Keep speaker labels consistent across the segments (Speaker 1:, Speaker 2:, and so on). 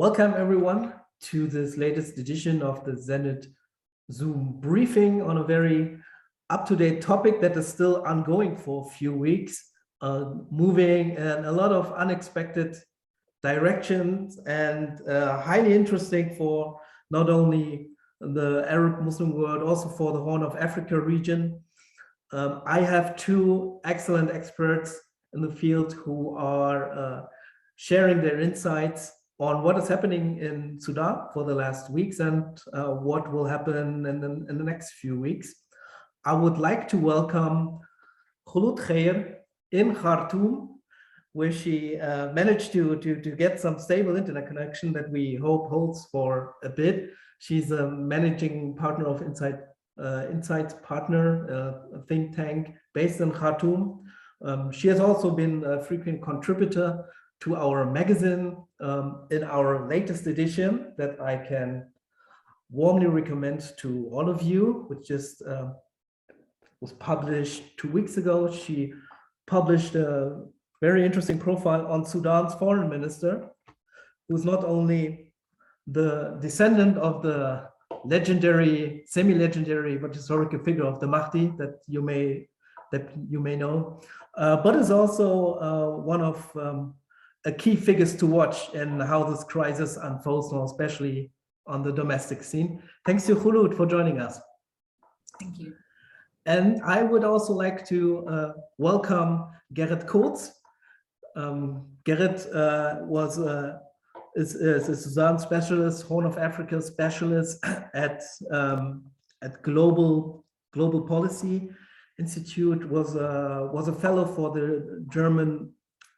Speaker 1: Welcome everyone to this latest edition of the Zenith Zoom briefing on a very up-to-date topic that is still ongoing for a few weeks, moving in a lot of unexpected directions and highly interesting for not only the Arab Muslim world, also for the Horn of Africa region. I have two excellent experts in the field who are sharing their insights on what is happening in Sudan for the last weeks and what will happen in the next few weeks. I would like to welcome Kholood Khair in Khartoum, where she managed to get some stable internet connection that we hope holds for a bit. She's a managing partner of Insights Partner, a think tank based in Khartoum. She has also been a frequent contributor to our magazine in our latest edition that I can warmly recommend to all of you, which just was published 2 weeks ago. She published a very interesting profile on Sudan's foreign minister, who's not only the descendant of the legendary, semi-legendary, but historical figure of the Mahdi that you may know, but is also one of key figures to watch and how this crisis unfolds now, especially on the domestic scene. Thanks to Kholood for joining us.
Speaker 2: Thank you.
Speaker 1: And I would also like to welcome Gerrit Coates. Gerrit is a Sudan specialist, Horn of Africa specialist at Global Policy Institute. Was a fellow for the German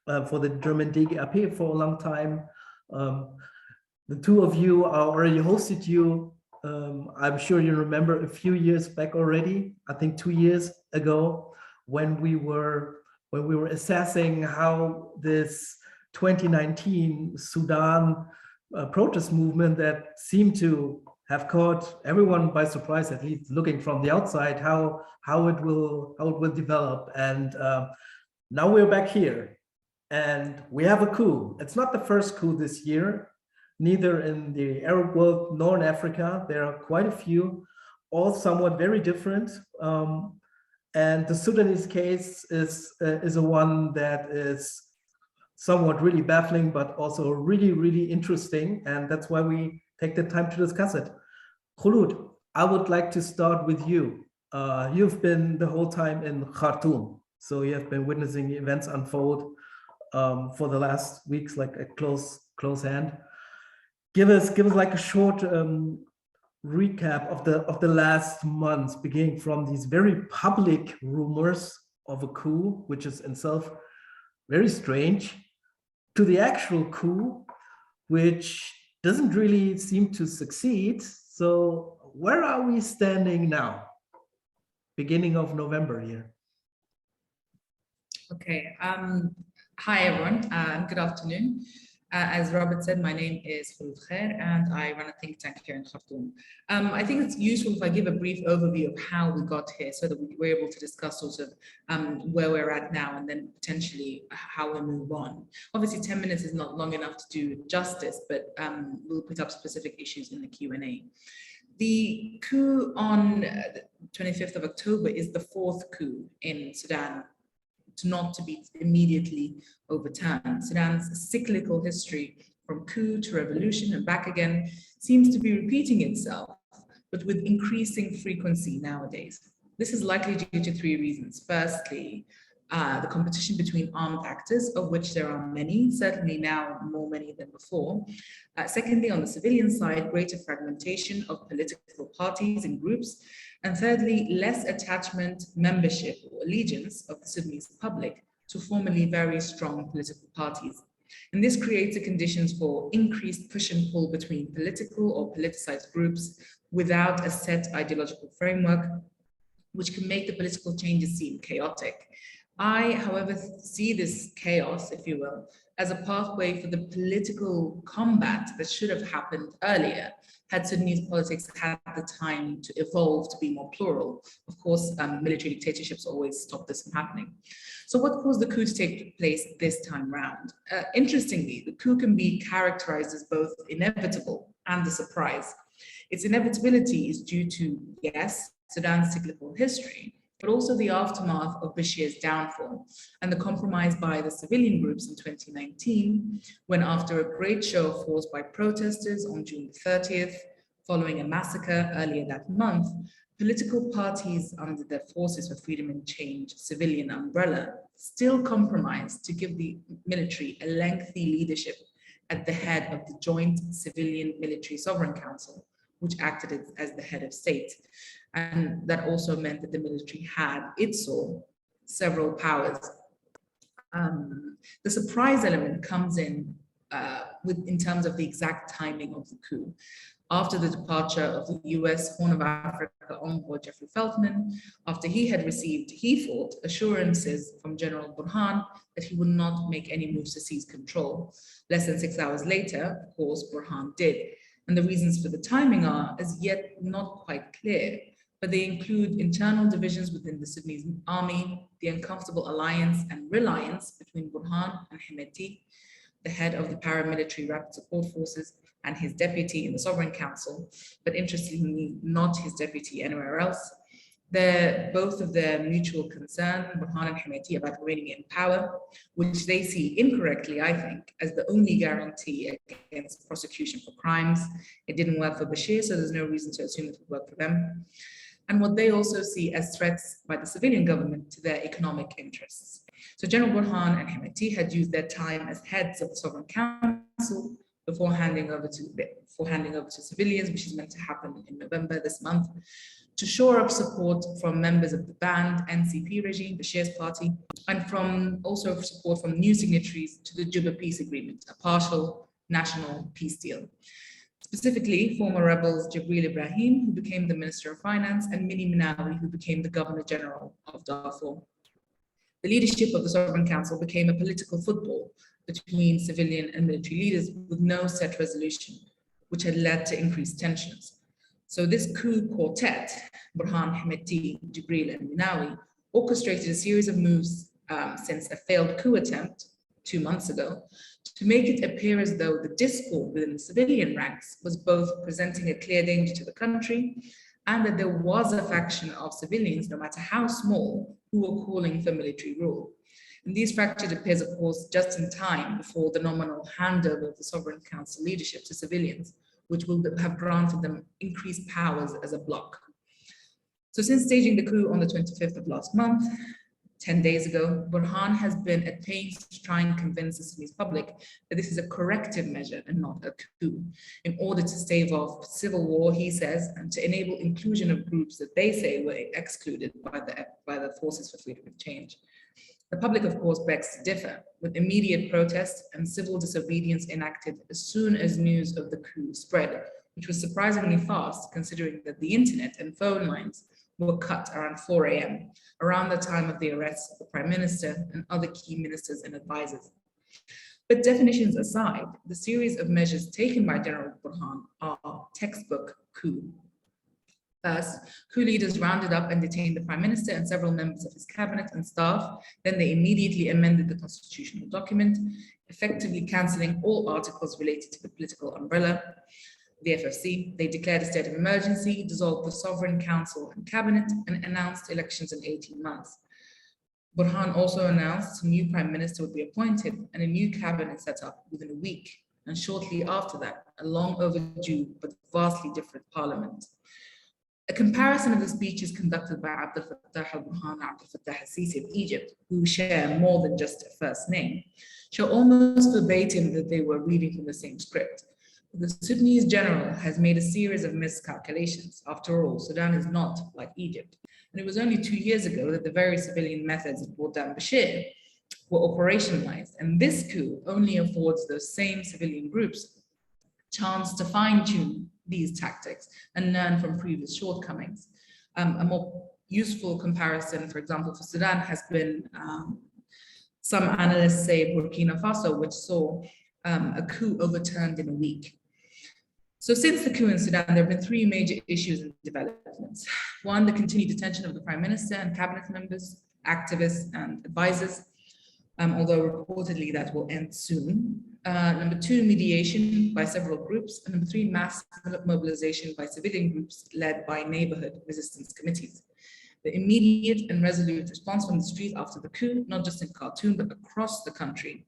Speaker 1: DGAP for a long time. The two of you already hosted you. I'm sure you remember a few years back already. I think 2 years ago, when we were assessing how this 2019 Sudan protest movement that seemed to have caught everyone by surprise, at least looking from the outside, how it will develop. And now we're back here. And we have a coup. It's not the first coup this year, neither in the Arab world nor in Africa. There are quite a few, all somewhat very different. And the Sudanese case is a one that is somewhat really baffling, but also really, really interesting. And that's why we take the time to discuss it. Kholood, I would like to start with you. You've been the whole time in Khartoum, so you have been witnessing the events unfold for the last weeks, like a close hand. Give us like a short recap of the last months, beginning from these very public rumors of a coup, which is in itself very strange, to the actual coup, which doesn't really seem to succeed. So where are we standing now? Beginning of November here.
Speaker 2: Okay. Hi, everyone. Good afternoon. As Robert said, my name is Kholood Khair, and I run a think tank here in Khartoum. I think it's useful if I give a brief overview of how we got here so that we're able to discuss sort of where we're at now and then potentially how we move on. Obviously, 10 minutes is not long enough to do justice, but we'll put up specific issues in the Q&A. The coup on the 25th of October is the fourth coup in Sudan not to be immediately overturned. Sudan's cyclical history from coup to revolution and back again seems to be repeating itself, but with increasing frequency nowadays. This is likely due to three reasons. Firstly, the competition between armed actors, of which there are many, certainly now more many than before. Secondly, on the civilian side, greater fragmentation of political parties and groups. And thirdly, less attachment, membership, or allegiance of the Sudanese public to formerly very strong political parties. And this creates the conditions for increased push and pull between political or politicized groups without a set ideological framework, which can make the political changes seem chaotic. I, however, see this chaos, if you will, as a pathway for the political combat that should have happened earlier had Sudanese politics had the time to evolve to be more plural. Of course, military dictatorships always stop this from happening. So what caused the coup to take place this time round? Interestingly, the coup can be characterized as both inevitable and a surprise. Its inevitability is due to, yes, Sudan's cyclical history, but also the aftermath of Bashir's downfall and the compromise by the civilian groups in 2019, when after a great show of force by protesters on June 30th, following a massacre earlier that month, political parties under the Forces for Freedom and Change civilian umbrella still compromised to give the military a lengthy leadership at the head of the Joint Civilian Military Sovereign Council, which acted as the head of state. And that also meant that the military had, it saw, several powers. The surprise element comes in terms of the exact timing of the coup. After the departure of the US Horn of Africa envoy Jeffrey Feltman, after he had received, he thought, assurances from General Burhan that he would not make any moves to seize control. Less than 6 hours later, of course, Burhan did. And the reasons for the timing are as yet not quite clear, but they include internal divisions within the Sudanese army, the uncomfortable alliance and reliance between Burhan and Hemeti, the head of the paramilitary rapid support forces, and his deputy in the Sovereign Council, but interestingly, not his deputy anywhere else. Both of their mutual concern, Burhan and Hemeti, about remaining in power, which they see incorrectly, I think, as the only guarantee against prosecution for crimes. It didn't work for Bashir, so there's no reason to assume it would work for them. And what they also see as threats by the civilian government to their economic interests. So General Burhan and Hemeti had used their time as heads of the Sovereign Council before handing over to civilians, which is meant to happen in November this month, to shore up support from members of the banned NCP regime, Bashir's party, and from also support from new signatories to the Juba Peace Agreement, a partial national peace deal. Specifically, former rebels Jibril Ibrahim, who became the Minister of Finance, and Mini Minawi, who became the Governor General of Darfur. The leadership of the Sovereign Council became a political football between civilian and military leaders with no set resolution, which had led to increased tensions. So this coup quartet, Burhan, Hemeti, Jibril, and Minawi, orchestrated a series of moves since a failed coup attempt 2 months ago to make it appear as though the discord within the civilian ranks was both presenting a clear danger to the country and that there was a faction of civilians, no matter how small, who were calling for military rule. And these fractures appears, of course, just in time before the nominal handover of the Sovereign Council leadership to civilians, which will have granted them increased powers as a bloc. So since staging the coup on the 25th of last month, 10 days ago, Burhan has been at pains to try and convince the Sudanese public that this is a corrective measure and not a coup, in order to stave off civil war, he says, and to enable inclusion of groups that they say were excluded by the Forces for Freedom and Change. The public, of course, begs to differ, with immediate protests and civil disobedience enacted as soon as news of the coup spread, which was surprisingly fast, considering that the internet and phone lines were cut around 4 a.m., around the time of the arrest of the Prime Minister and other key ministers and advisors. But definitions aside, the series of measures taken by General Burhan are textbook coup. First, coup leaders rounded up and detained the Prime Minister and several members of his cabinet and staff. Then they immediately amended the constitutional document, effectively cancelling all articles related to the political umbrella, the FFC. They declared a state of emergency, dissolved the Sovereign Council and Cabinet, and announced elections in 18 months. Burhan also announced a new Prime Minister would be appointed and a new cabinet set up within a week. And shortly after that, a long overdue but vastly different parliament. A comparison of the speeches conducted by Abdul-Fattah Burhan and Abdul-Fattah of Egypt, who share more than just a first name, show almost verbatim that they were reading from the same script. The Sudanese general has made a series of miscalculations. After all, Sudan is not like Egypt. And it was only 2 years ago that the very civilian methods that brought down Bashir were operationalized. And this coup only affords those same civilian groups chance to fine-tune these tactics and learn from previous shortcomings. A more useful comparison, for example, for Sudan has been, some analysts say Burkina Faso, which saw a coup overturned in a week. So since the coup in Sudan, there have been three major issues and developments. One, the continued detention of the prime minister and cabinet members, activists and advisors, although reportedly that will end soon. Number two, mediation by several groups. And number three, mass mobilization by civilian groups led by neighborhood resistance committees. The immediate and resolute response from the street after the coup, not just in Khartoum, but across the country,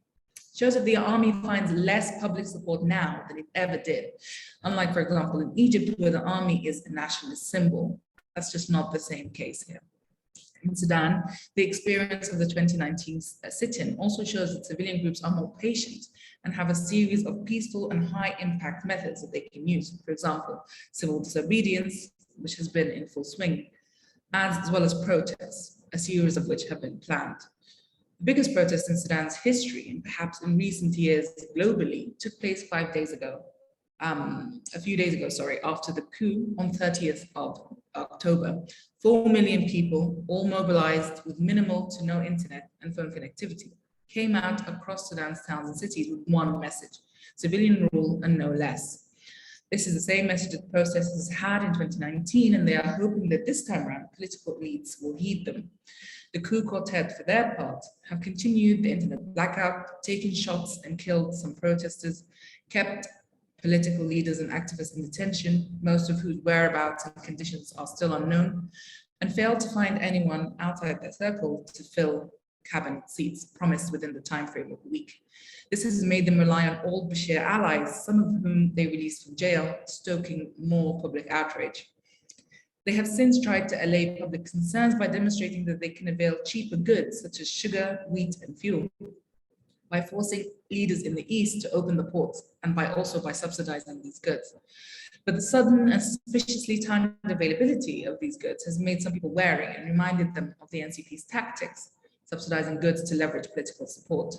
Speaker 2: shows that the army finds less public support now than it ever did. Unlike, for example, in Egypt, where the army is a nationalist symbol. That's just not the same case here. In Sudan, the experience of the 2019 sit-in also shows that civilian groups are more patient and have a series of peaceful and high-impact methods that they can use. For example, civil disobedience, which has been in full swing, as well as protests, a series of which have been planned. The biggest protest in Sudan's history, and perhaps in recent years globally, took place a few days ago, after the coup on 30th of October. 4 million people, all mobilized with minimal to no internet and phone connectivity, came out across Sudan's towns and cities with one message: civilian rule and no less. This is the same message that protesters had in 2019, and they are hoping that this time around political elites will heed them. The coup quartet, for their part, have continued the internet blackout, taken shots and killed some protesters, kept political leaders and activists in detention, most of whose whereabouts and conditions are still unknown, and failed to find anyone outside their circle to fill cabinet seats promised within the time frame of a week. This has made them rely on old Bashir allies, some of whom they released from jail, stoking more public outrage. They have since tried to allay public concerns by demonstrating that they can avail cheaper goods such as sugar, wheat, and fuel, by forcing leaders in the East to open the ports, and by subsidizing these goods. But the sudden and suspiciously timed availability of these goods has made some people wary and reminded them of the NCP's tactics, subsidizing goods to leverage political support.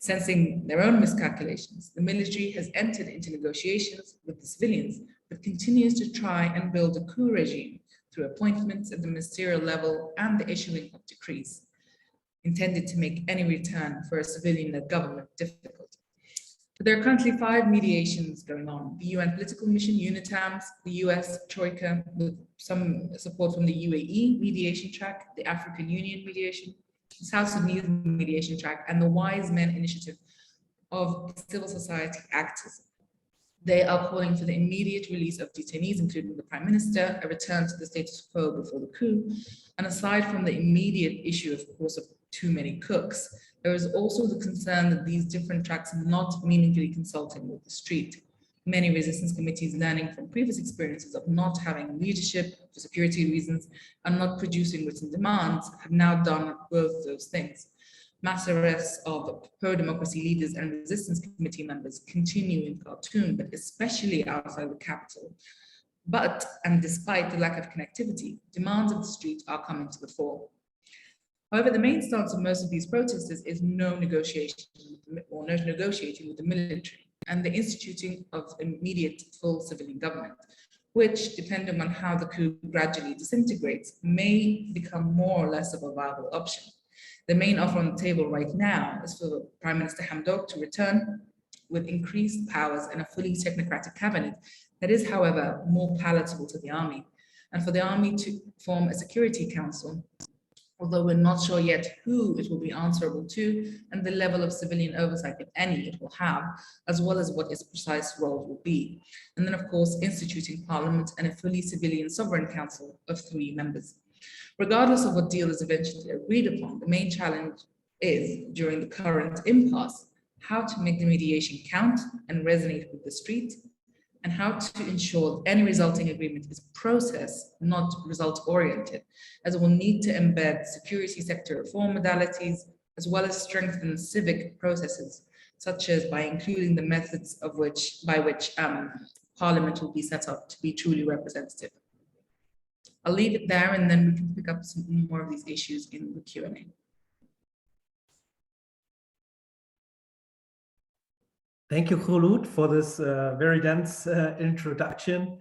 Speaker 2: Sensing their own miscalculations, the military has entered into negotiations with the civilians, but continues to try and build a coup regime through appointments at the ministerial level and the issuing of decrees, intended to make any return for a civilian-led government difficult. But there are currently 5 mediations going on: the UN political mission, UNITAMS, the US Troika, with some support from the UAE mediation track, the African Union mediation, the South Sudanese mediation track, and the Wise Men initiative of civil society actors. They are calling for the immediate release of detainees, including the Prime Minister, a return to the status quo before the coup. And aside from the immediate issue, of course, of too many cooks, there is also the concern that these different tracks are not meaningfully consulting with the street. Many resistance committees, learning from previous experiences of not having leadership for security reasons and not producing written demands, have now done both those things. Mass arrests of pro-democracy leaders and resistance committee members continue in Khartoum, but especially outside the capital. But, and despite the lack of connectivity, demands of the street are coming to the fore. However, the main stance of most of these protesters is no negotiation or no negotiating with the military and the instituting of immediate full civilian government, which, depending on how the coup gradually disintegrates, may become more or less of a viable option. The main offer on the table right now is for Prime Minister Hamdok to return with increased powers and a fully technocratic cabinet that is, however, more palatable to the army, and for the army to form a security council, although we're not sure yet who it will be answerable to and the level of civilian oversight, if any, it will have, as well as what its precise role will be. And then, of course, instituting parliament and a fully civilian sovereign council of 3 members. Regardless of what deal is eventually agreed upon, the main challenge is, during the current impasse, how to make the mediation count and resonate with the street, and how to ensure that any resulting agreement is process, not result-oriented, as it will need to embed security sector reform modalities, as well as strengthen civic processes, such as by including the methods by which Parliament will be set up to be truly representative. I'll leave it there, and then we can pick up some more of these issues in the Q&A.
Speaker 1: Thank you, Kholood, for this very dense introduction.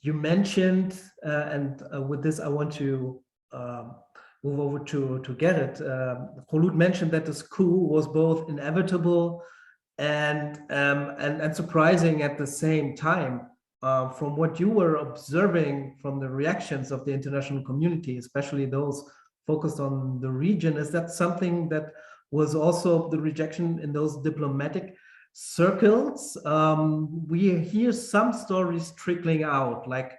Speaker 1: you mentioned, and with this I want to move over to Gerrit. Kholood mentioned that this coup was both inevitable and surprising at the same time. From what you were observing from the reactions of the international community, especially those focused on the region, is that something that was also the rejection in those diplomatic circles? We hear some stories trickling out, like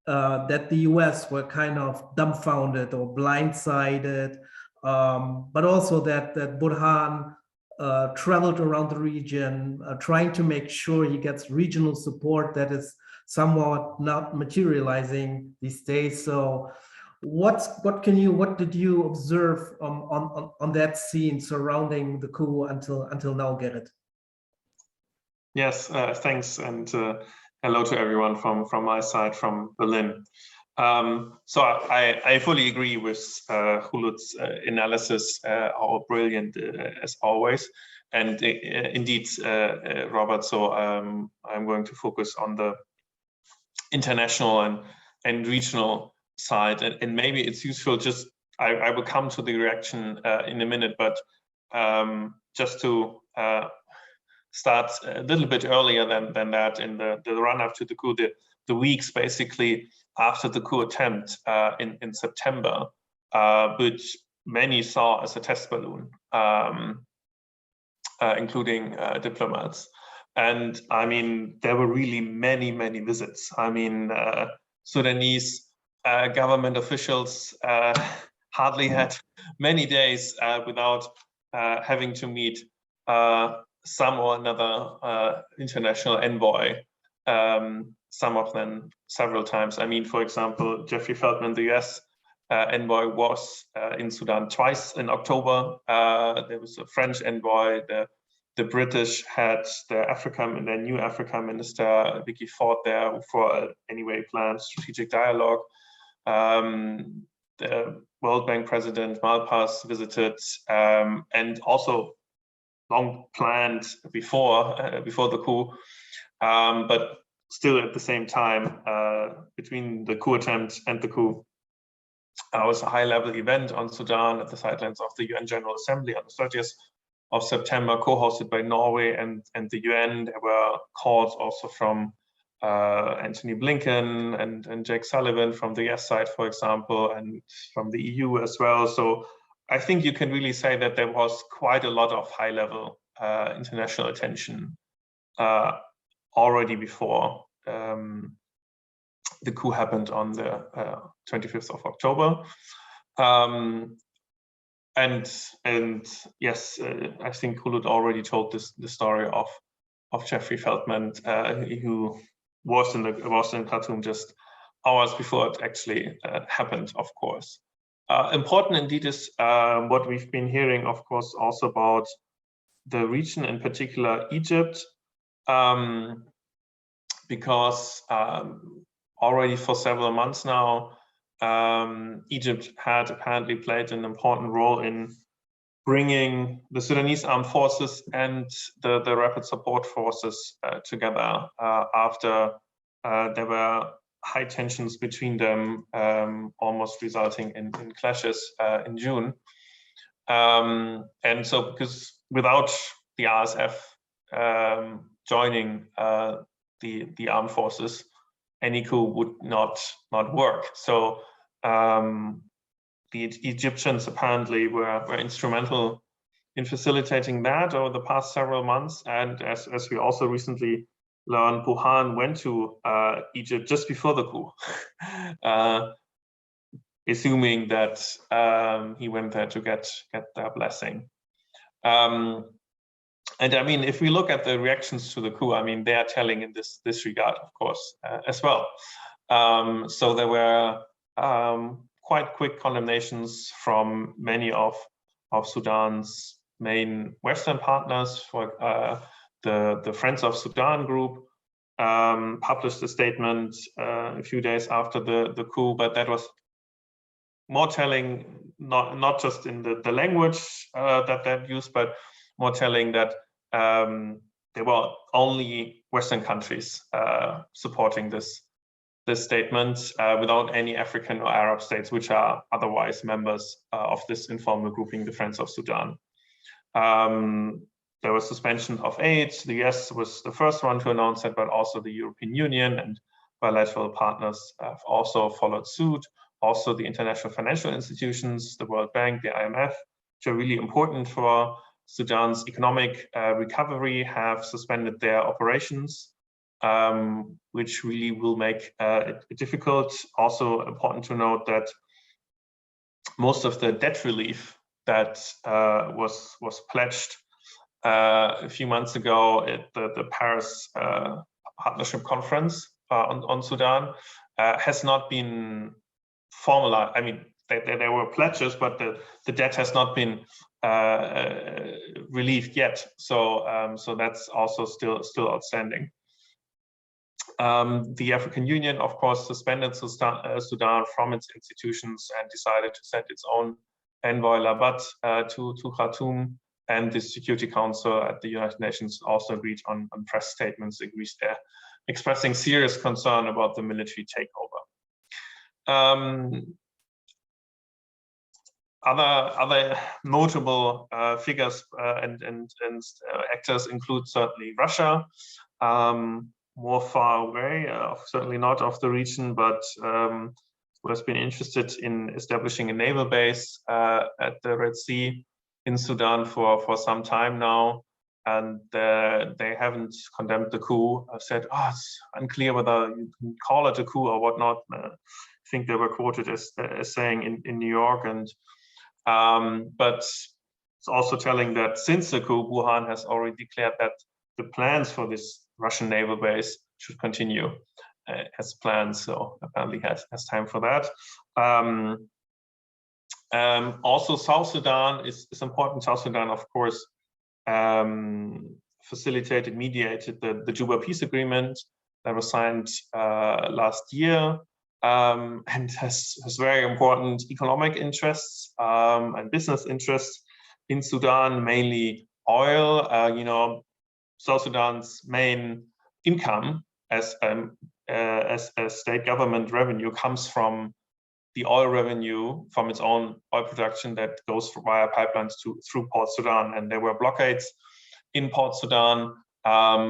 Speaker 1: that the US were kind of dumbfounded or blindsided, but also that Burhan traveled around the region, trying to make sure he gets regional support that is somewhat not materializing these days. So what did you observe on that scene surrounding the coup until now, Gerrit?
Speaker 3: Yes, thanks, and hello to everyone from my side, from Berlin. So I fully agree with Kholood's analysis, all brilliant as always. And indeed, Robert, so I'm going to focus on the international and regional side, and maybe it's useful just, I will come to the reaction in a minute, but just to start a little bit earlier than that, in the run-up to the coup, the weeks basically after the coup attempt in September, which many saw as a test balloon, including diplomats. And I mean, there were really many visits. I mean, Sudanese government officials hardly had many days without having to meet some or another international envoy, some of them several times. I mean, for example, Jeffrey Feltman, the US envoy, was in Sudan twice in October. There was a French envoy. The British had their new Africa minister, Vicky Ford, there for anyway planned strategic dialogue. The World Bank president Malpass visited, and also long planned before the coup, but still at the same time, between the coup attempt and the coup, was a high-level event on Sudan at the sidelines of the UN General Assembly on the 30th of September, co-hosted by Norway and the UN. There were calls also from Antony Blinken and Jake Sullivan from the US side, for example, and from the EU as well. So I think you can really say that there was quite a lot of high-level international attention already before the coup happened on the 25th of October. And yes, I think Kholood already told the story of Jeffrey Feltman, who was in Khartoum just hours before it actually happened, of course. Important indeed is what we've been hearing, of course, also about the region, in particular Egypt, because already for several months now, Egypt had apparently played an important role in bringing the Sudanese armed forces and the rapid support forces together after there were high tensions between them, almost resulting in clashes in June. And so, because without the RSF joining the armed forces, any coup would not work. So the Egyptians apparently were instrumental in facilitating that over the past several months. And as we also recently learned, Burhan went to Egypt just before the coup, assuming that he went there to get their blessing. And I mean, if we look at the reactions to the coup, I mean, they are telling in this regard, of course, as well. So there were quite quick condemnations from many of Sudan's main Western partners. For the Friends of Sudan group published a statement a few days after the coup, but that was more telling, not just in the language that used, but more telling that there were only Western countries supporting this this statement without any African or Arab states, which are otherwise members of this informal grouping, the Friends of Sudan. There was suspension of aid. The US was the first one to announce that, but also the European Union and bilateral partners have also followed suit. Also the international financial institutions, the World Bank, the IMF, which are really important for Sudan's economic recovery, have suspended their operations, which really will make it difficult. Also important to note that most of the debt relief that was pledged a few months ago at the Paris Partnership Conference on Sudan has not been formalized. I mean, there were pledges, but the debt has not been relieved yet. So that's also still outstanding. The African Union, of course, suspended Sudan from its institutions and decided to send its own envoy Labat to Khartoum, and the Security Council at the United Nations also agreed on press statements, agrees there, expressing serious concern about the military takeover. Other notable figures and actors include certainly Russia, more far away, certainly not of the region, but who has been interested in establishing a naval base at the Red Sea in Sudan for some time now, and they haven't condemned the coup. Said, oh, it's unclear whether you can call it a coup or whatnot. I think they were quoted as saying in New York, and but it's also telling that since the coup, Burhan has already declared that the plans for this Russian naval base should continue as planned. So apparently has time for that. Also, South Sudan is important. South Sudan, of course, facilitated, mediated the Juba Peace Agreement that was signed last year, and has very important economic interests and business interests in Sudan, mainly oil. You know, South Sudan's main income as state government revenue comes from the oil revenue from its own oil production that goes via pipelines through Port Sudan, and there were blockades in Port Sudan,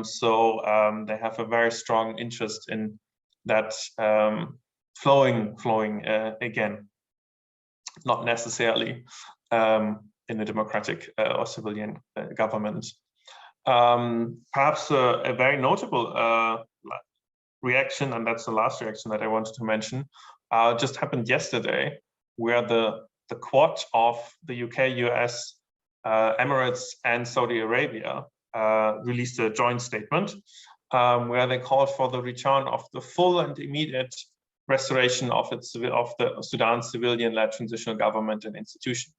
Speaker 3: so they have a very strong interest in that flowing again, not necessarily in a democratic or civilian government. Perhaps a very notable reaction, and that's the last reaction that I wanted to mention, just happened yesterday, where the Quad of the UK, US, Emirates, and Saudi Arabia released a joint statement where they called for the return of the full and immediate restoration of the Sudan civilian-led transitional government and institution.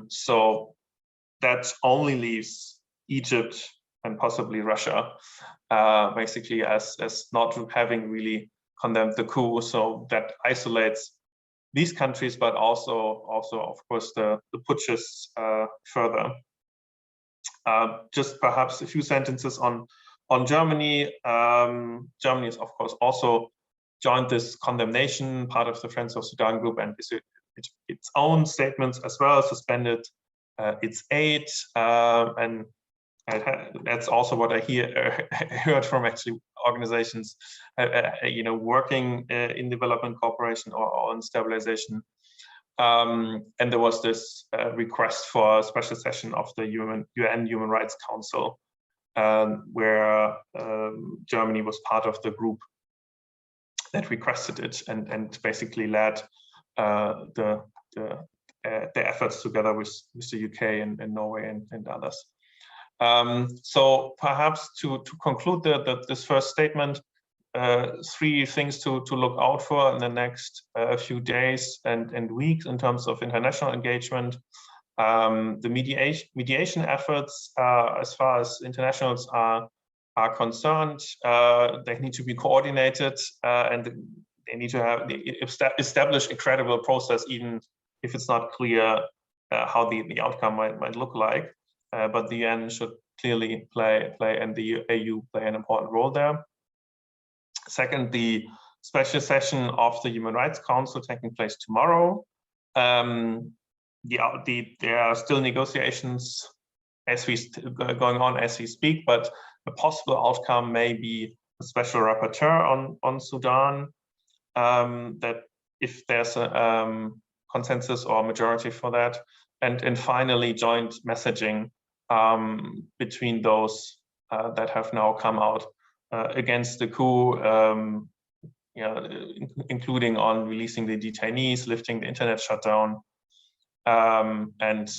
Speaker 3: So that only leaves Egypt and possibly Russia basically as not having really condemned the coup. So that isolates these countries, but also of course the putschists further. Just perhaps a few sentences on Germany. Germany is of course also joined this condemnation, part of the Friends of Sudan group, and its own statements as well, suspended its aid, and that's also what I heard from actually organizations, you know, working in development cooperation or in stabilization. And there was this request for a special session of the UN Human Rights Council, where Germany was part of the group that requested it, and basically led the efforts together with the UK and Norway and others. So perhaps to conclude this first statement, 3 things to look out for in the next few days and weeks in terms of international engagement. The mediation efforts, as far as internationals are concerned, they need to be coordinated, and they need to establish a credible process, even if it's not clear how the outcome might look like. But the UN should clearly play, and the AU play an important role there. Second, the special session of the Human Rights Council taking place tomorrow. There are still negotiations going on as we speak, but a possible outcome may be a special rapporteur on Sudan, that if there's a consensus or majority for that, and finally joint messaging between those that have now come out against the coup, including on releasing the detainees, lifting the internet shutdown, and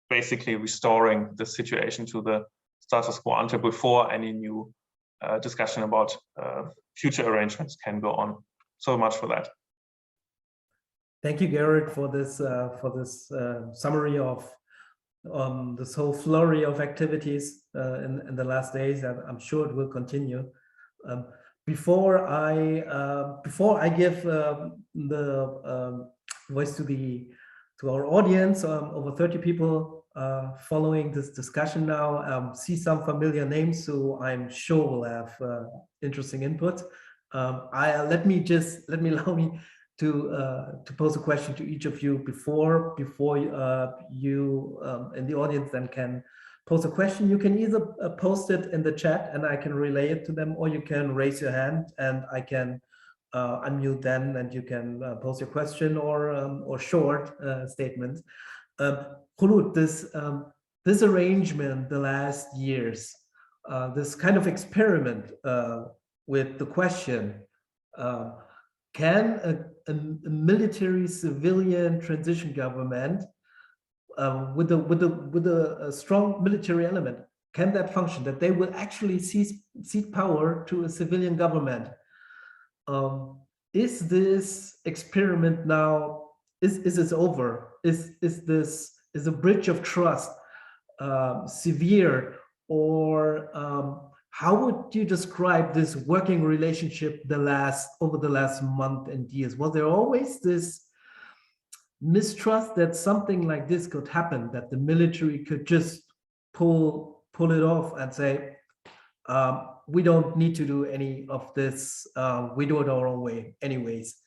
Speaker 3: basically restoring the situation to the status quo ante before any new discussion about future arrangements can go on. So much for that.
Speaker 1: Thank you, Garrett, for this summary of this whole flurry of activities in the last days, and I'm sure it will continue. Before I give the voice to our audience, over 30 people following this discussion now, see some familiar names, so I'm sure will have interesting input. Allow me to pose a question to each of you before you in the audience then can pose a question. You can either post it in the chat and I can relay it to them, or you can raise your hand and I can unmute then and you can pose your question or short statements. Kholood, this arrangement the last years, this kind of experiment with the question, can a military civilian transition government with a strong military element, can that function, that they will actually cede power to a civilian government? Is this experiment now, is this over? Is a bridge of trust severe, or how would you describe this working relationship over the last month and years? Was there always this mistrust that something like this could happen, that the military could just pull it off and say, we don't need to do any of this, we do it our own way anyways?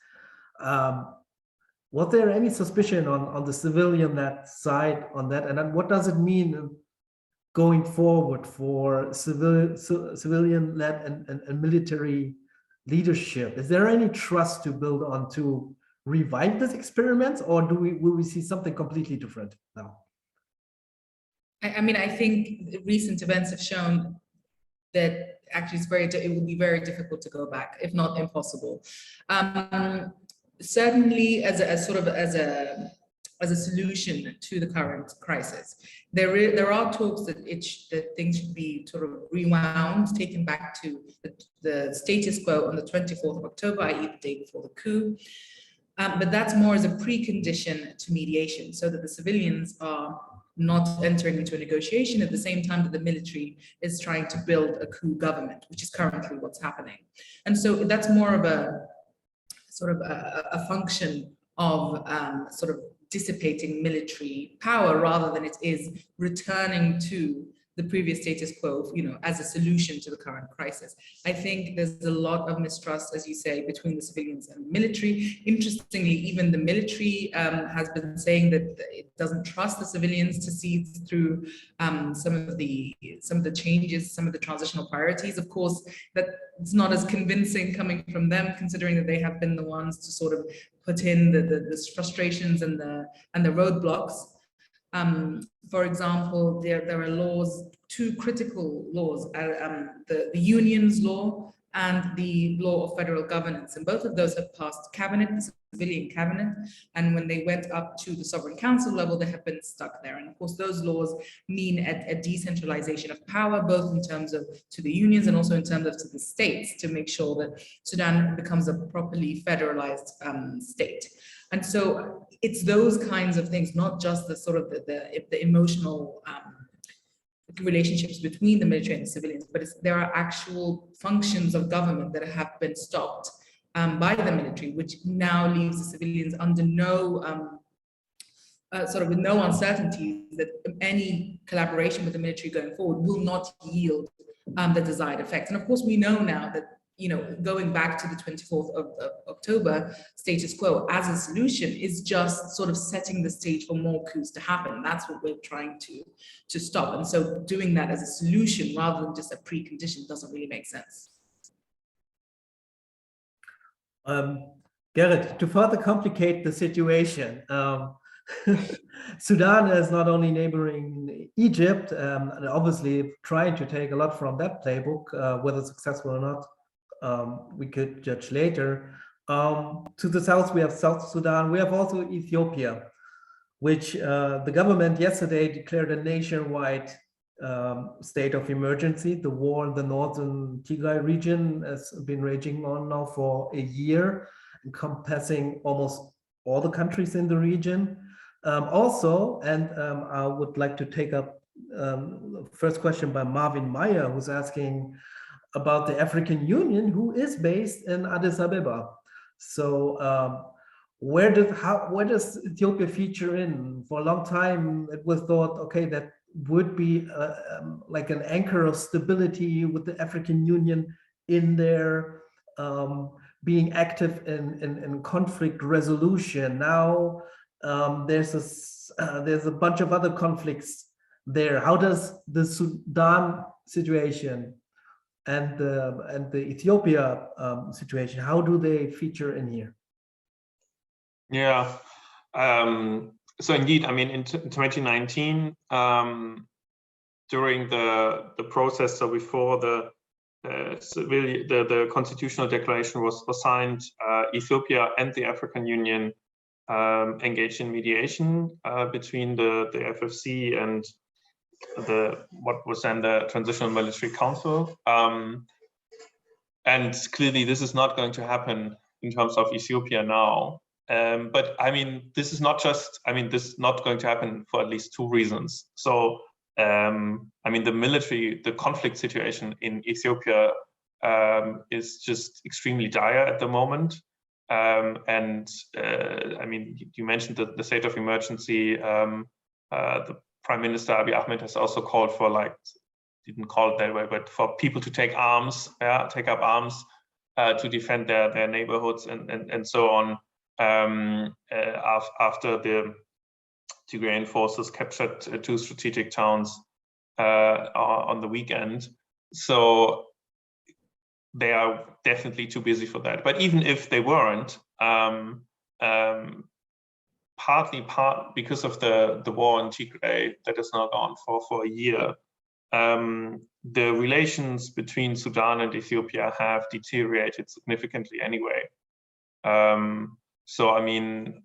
Speaker 1: Was there any suspicion on the civilian side on that? And then what does it mean going forward for civilian-led and military leadership? Is there any trust to build on to revive this experiment, or will we see something completely different now?
Speaker 2: I mean, I think recent events have shown that actually it will be very difficult to go back, if not impossible. Certainly, as a solution to the current crisis, there are talks that things should be sort of rewound, taken back to the status quo on the 24th of October, i.e. the day before the coup. But that's more as a precondition to mediation, so that the civilians are not entering into a negotiation at the same time that the military is trying to build a coup government, which is currently what's happening. And so that's more of a sort of a function of sort of dissipating military power, rather than it is returning to the previous status quo, as a solution to the current crisis. I think there's a lot of mistrust, as you say, between the civilians and the military. Interestingly, even the military has been saying that it doesn't trust the civilians to see through some of the changes, some of the transitional priorities. Of course, that it's not as convincing coming from them, considering that they have been the ones to sort of put in the frustrations and the roadblocks. For example, there are laws, two critical laws, the unions law and the law of federal governance, and both of those have passed cabinet, the civilian cabinet, and when they went up to the sovereign council level, they have been stuck there. And of course, those laws mean a decentralization of power, both in terms of to the unions and also in terms of to the states, to make sure that Sudan becomes a properly federalized state. And so it's those kinds of things, not just the sort of the emotional relationships between the military and the civilians, but there are actual functions of government that have been stopped by the military, which now leaves the civilians under no with no uncertainty that any collaboration with the military going forward will not yield the desired effects. And of course, we know now that going back to the 24th of October status quo as a solution is just sort of setting the stage for more coups to happen. That's what we're trying to stop. And so doing that as a solution rather than just a precondition doesn't really make sense.
Speaker 1: Gerrit, to further complicate the situation, Sudan is not only neighboring Egypt, and obviously trying to take a lot from that playbook, whether successful or not, we could judge later. To the south, we have South Sudan. We have also Ethiopia, which the government yesterday declared a nationwide state of emergency. The war in the northern Tigray region has been raging on now for a year, encompassing almost all the countries in the region. I would like to take up the first question by Marvin Meyer, who's asking about the African Union, who is based in Addis Ababa. So where does Ethiopia feature in? For a long time, it was thought, okay, that would be like an anchor of stability with the African Union in there, being active in conflict resolution. Now there's a bunch of other conflicts there. How does the Sudan situation and the Ethiopia situation, how do they feature in here?
Speaker 3: Yeah, so indeed, I mean, in 2019, during the process, so before the constitutional declaration was signed, Ethiopia and the African Union engaged in mediation between the FFC and what was then the Transitional Military Council. And clearly this is not going to happen in terms of Ethiopia now. But I mean, this is not just, I mean, this is not going to happen for at least two reasons. So, I mean, the conflict situation in Ethiopia is just extremely dire at the moment. I mean, you mentioned the state of emergency. The Prime Minister Abiy Ahmed has also called for, like, didn't call it that way, but for people to take arms, take up arms to defend their neighborhoods and so on. After the Tigrayan forces captured two strategic towns on the weekend. So they are definitely too busy for that. But even if they weren't, partly because of the war in Tigray that has now gone for a year, the relations between Sudan and Ethiopia have deteriorated significantly anyway. So I mean,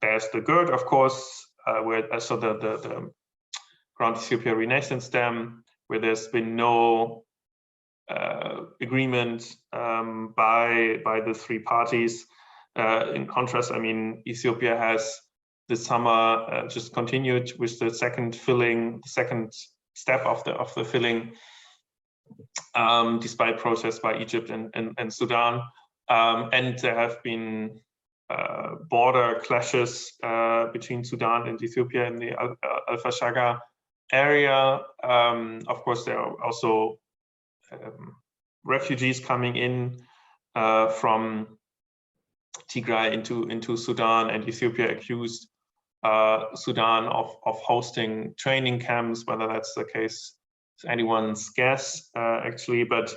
Speaker 3: there's the GERD, of course, where so the Grand Ethiopia Renaissance Dam, where there's been no agreement by the three parties. In contrast, I mean, Ethiopia has this summer just continued with the second step of the filling, despite protests by Egypt and Sudan. And there have been border clashes between Sudan and Ethiopia in the Al-Fashaga area. Of course, there are also refugees coming in from Tigray into Sudan, and Ethiopia accused Sudan of hosting training camps. Whether that's the case is anyone's guess, actually, but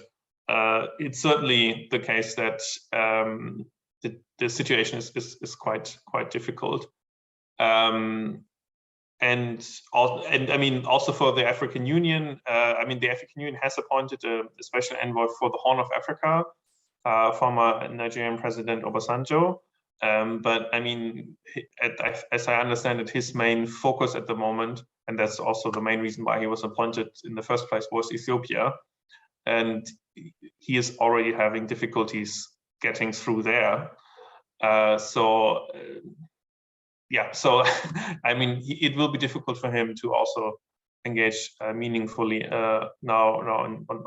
Speaker 3: it's certainly the case that the situation is quite difficult. And I mean, also for the African Union, I mean, the African Union has appointed a special envoy for the Horn of Africa, former Nigerian President Obasanjo. But I mean, as I understand it, his main focus at the moment, and that's also the main reason why he was appointed in the first place, was Ethiopia. And he is already having difficulties getting through there. Yeah, so I mean, it will be difficult for him to also engage meaningfully now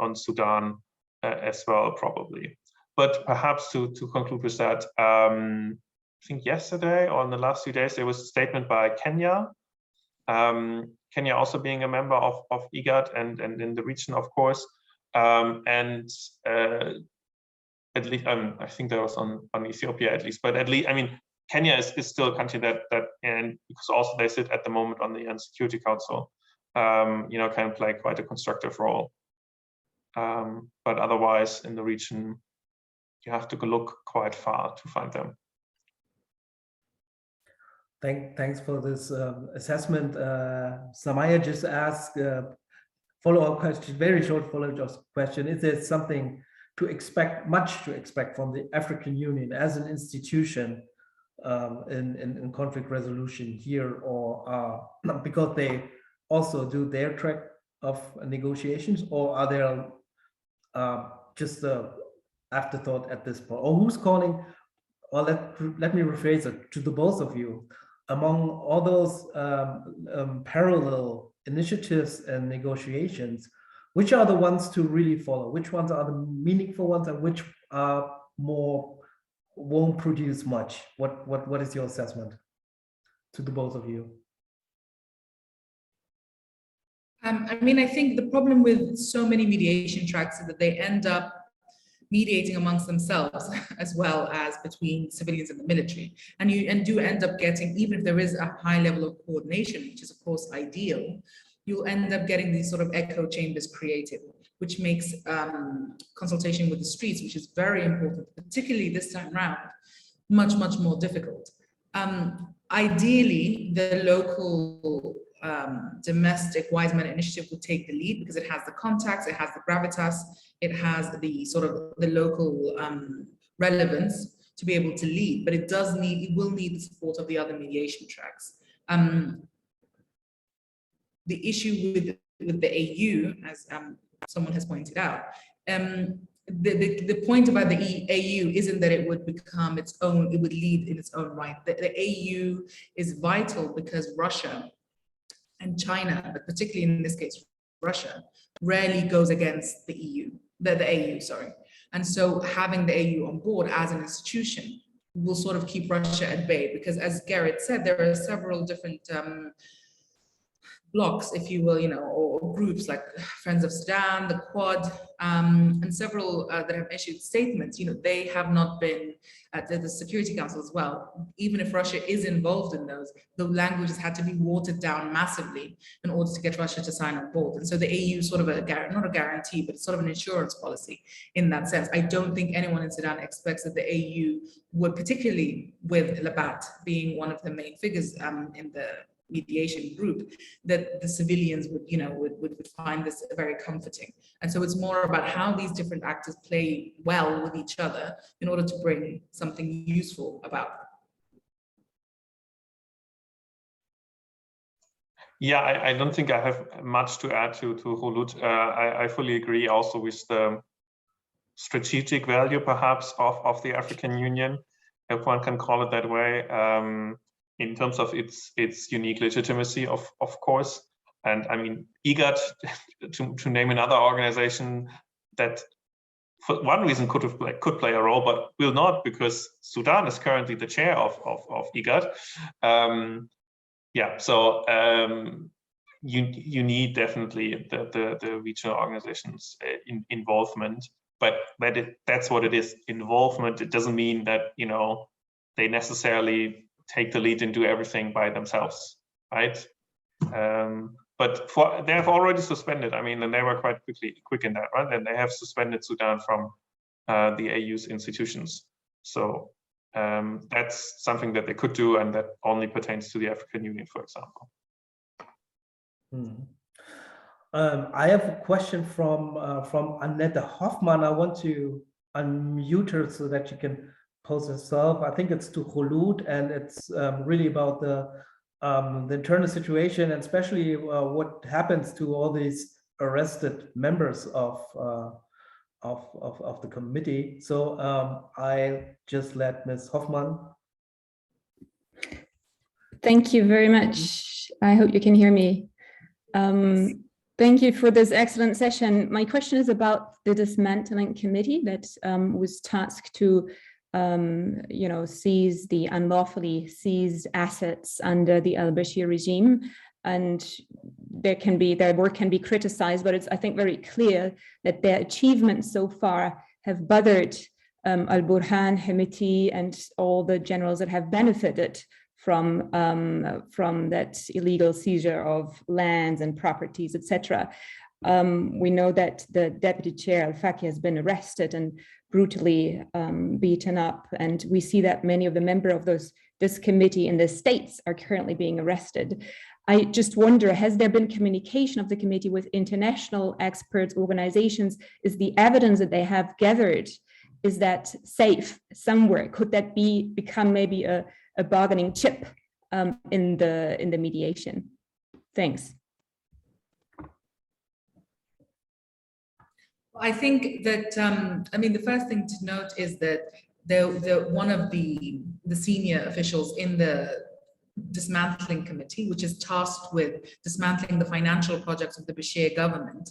Speaker 3: on Sudan as well, probably. But perhaps to conclude with that, I think yesterday or in the last few days, there was a statement by Kenya. Kenya also being a member of IGAD and in the region, of course. at least, I think that was on Ethiopia at least, but at least, I mean, Kenya is still a country that and because also they sit at the moment on the UN Security Council, can play quite a constructive role. But otherwise, in the region, you have to look quite far to find them.
Speaker 1: Thanks for this assessment. Samaya just asked follow-up question, very short follow-up question. Is there something to expect, much to expect from the African Union as an institution in conflict resolution here, or because they also do their track of negotiations, or are there just the afterthought at this point? Or who's calling, or let me rephrase it to the both of you, among all those parallel initiatives and negotiations, which are the ones to really follow? Which ones are the meaningful ones, and which are more won't produce much? What is your assessment to the both of you?
Speaker 2: I mean, I think the problem with so many mediation tracks is that they end up mediating amongst themselves as well as between civilians and the military. And you do end up getting, even if there is a high level of coordination, which is of course ideal, you'll end up getting these sort of echo chambers created, which makes consultation with the streets, which is very important, particularly this time around, much, much more difficult. Ideally, the local domestic wise men initiative will take the lead because it has the contacts, it has the gravitas, it has the sort of the local relevance to be able to lead, but it will need the support of the other mediation tracks. The issue with the AU, as someone has pointed out, the point about the AU isn't that it would become its own, it would lead in its own right. The AU is vital because Russia and China, but particularly in this case, Russia, rarely goes against the AU, sorry. And so having the AU on board as an institution will sort of keep Russia at bay, because as Garrett said, there are several different blocks, if you will, or groups like Friends of Sudan, the Quad, and several that have issued statements. They have not been at the Security Council as well. Even if Russia is involved in those, the language has had to be watered down massively in order to get Russia to sign on board. And so the AU is sort of not a guarantee, but it's sort of an insurance policy in that sense. I don't think anyone in Sudan expects that the AU would, particularly with Labat being one of the main figures in the mediation group, that the civilians would find this very comforting. And so it's more about how these different actors play well with each other in order to bring something useful about.
Speaker 3: Yeah, I don't think I have much to add to Kholood. I fully agree also with the strategic value perhaps of the African Union, if one can call it that way. In terms of its unique legitimacy, of course. And I mean, IGAD, to name another organization that for one reason could play a role, but will not, because Sudan is currently the chair of IGAD. So you need definitely the regional organizations involvement, but that's what it is, involvement. It doesn't mean that they necessarily take the lead and do everything by themselves, right? But they have already suspended. I mean, and they were quite quick in that, right? And they have suspended Sudan from the AU's institutions. So that's something that they could do, and that only pertains to the African Union, for example.
Speaker 1: I have a question from Annette Hoffman. I want to unmute her so that you can pose herself. I think it's to Kholood, and it's really about the internal situation, and especially what happens to all these arrested members of the committee. So I just let Ms. Hoffman.
Speaker 4: Thank you very much. I hope you can hear me. Thank you for this excellent session. My question is about the dismantling committee that was tasked to seize the unlawfully seized assets under the al-Bashir regime. And their work can be criticized, but it's, I think, very clear that their achievements so far have bothered Al-Burhan, Hemeti, and all the generals that have benefited from that illegal seizure of lands and properties, etc. We know that the deputy chair, Al-Faki, has been arrested and brutally beaten up. And we see that many of the members of this committee in the states are currently being arrested. I just wonder, has there been communication of the committee with international experts, organizations? Is the evidence that they have gathered, is that safe somewhere? Could that become maybe a bargaining chip in the mediation? Thanks.
Speaker 2: I think that, I mean, the first thing to note is that one of the senior officials in the dismantling committee, which is tasked with dismantling the financial projects of the Bashir government,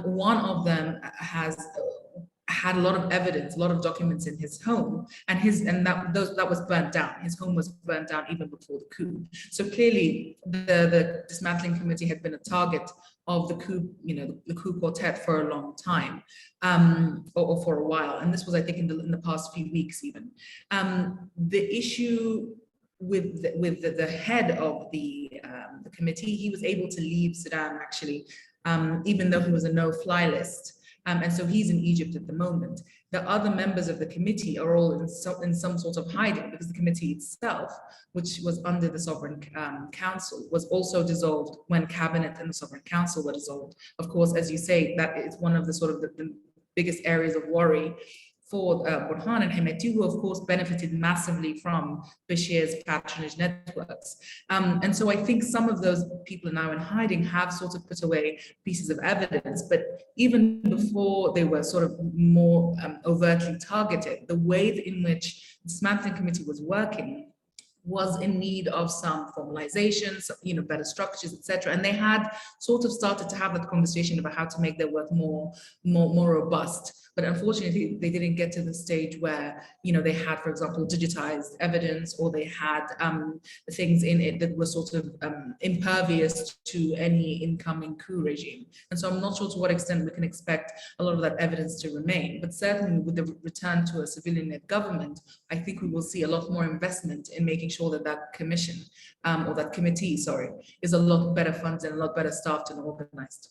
Speaker 2: one of them has had a lot of evidence, a lot of documents in his home, and that was burnt down. His home was burnt down even before the coup. So clearly, the dismantling committee had been a target of the coup, the coup quartet for a long time, or for a while. And this was, I think, in the past few weeks even. The issue with the head of the committee, he was able to leave Sudan actually, even though he was a no-fly list. And so he's in Egypt at the moment. The other members of the committee are all in some sort of hiding, because the committee itself, which was under the Sovereign Council, was also dissolved when Cabinet and the Sovereign Council were dissolved. Of course, as you say, that is one of the sort of the biggest areas of worry for Burhan and Hemeti, who of course benefited massively from Bashir's patronage networks. And so I think some of those people are now in hiding have sort of put away pieces of evidence, but even before they were sort of more overtly targeted, the way in which the dismantling committee was working was in need of some formalizations, better structures, etc. And they had sort of started to have that conversation about how to make their work more robust. But unfortunately, they didn't get to the stage where, they had, for example, digitized evidence, or they had things in it that were sort of impervious to any incoming coup regime. And so I'm not sure to what extent we can expect a lot of that evidence to remain. But certainly with the return to a civilian-led government, I think we will see a lot more investment in making sure that that commission, or that committee, sorry, is a lot better funded and a lot better staffed and organized.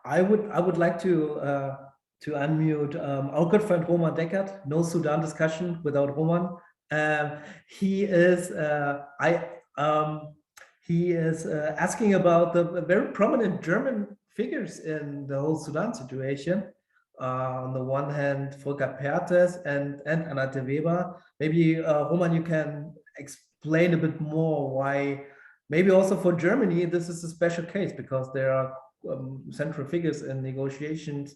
Speaker 1: I would like to unmute our good friend Roman Deckert. No Sudan discussion without Roman. He is asking about the very prominent German figures in the whole Sudan situation. On the one hand, Volker Perthes and Annette Weber. Maybe Roman, you can explain a bit more why. Maybe also for Germany, this is a special case, because there are central figures in negotiations,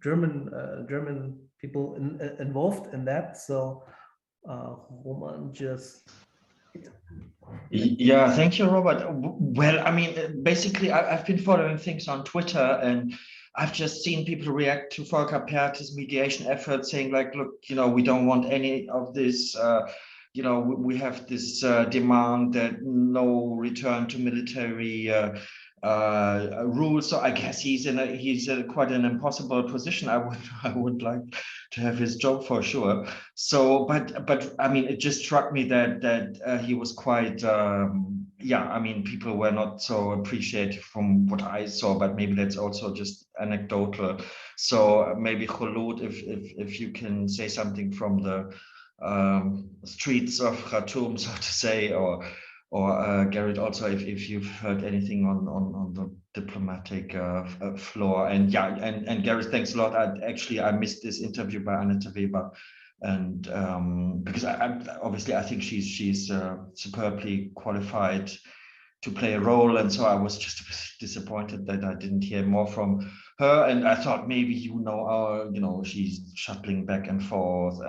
Speaker 1: German people involved in that. So Roman, just
Speaker 5: yeah, thank you, Robert. Well, I mean, basically, I've been following things on Twitter, and I've just seen people react to Volker Perthes' mediation efforts, saying like, look, we don't want any of this. We have this demand that no return to military rules. So I guess he's in quite an impossible position. I would like to have his job for sure. So, but I mean, it just struck me that he was quite. I mean, people were not so appreciative from what I saw, but maybe that's also just anecdotal. So maybe Kholood, if you can say something from the streets of Khartoum, so to say, or Garrett also, if you've heard anything on the diplomatic floor. And and Garrett, thanks a lot. I missed this interview by Annette Weber, and because I think she's superbly qualified to play a role, and so I was just disappointed that I didn't hear more from her. And I thought maybe she's shuttling back and forth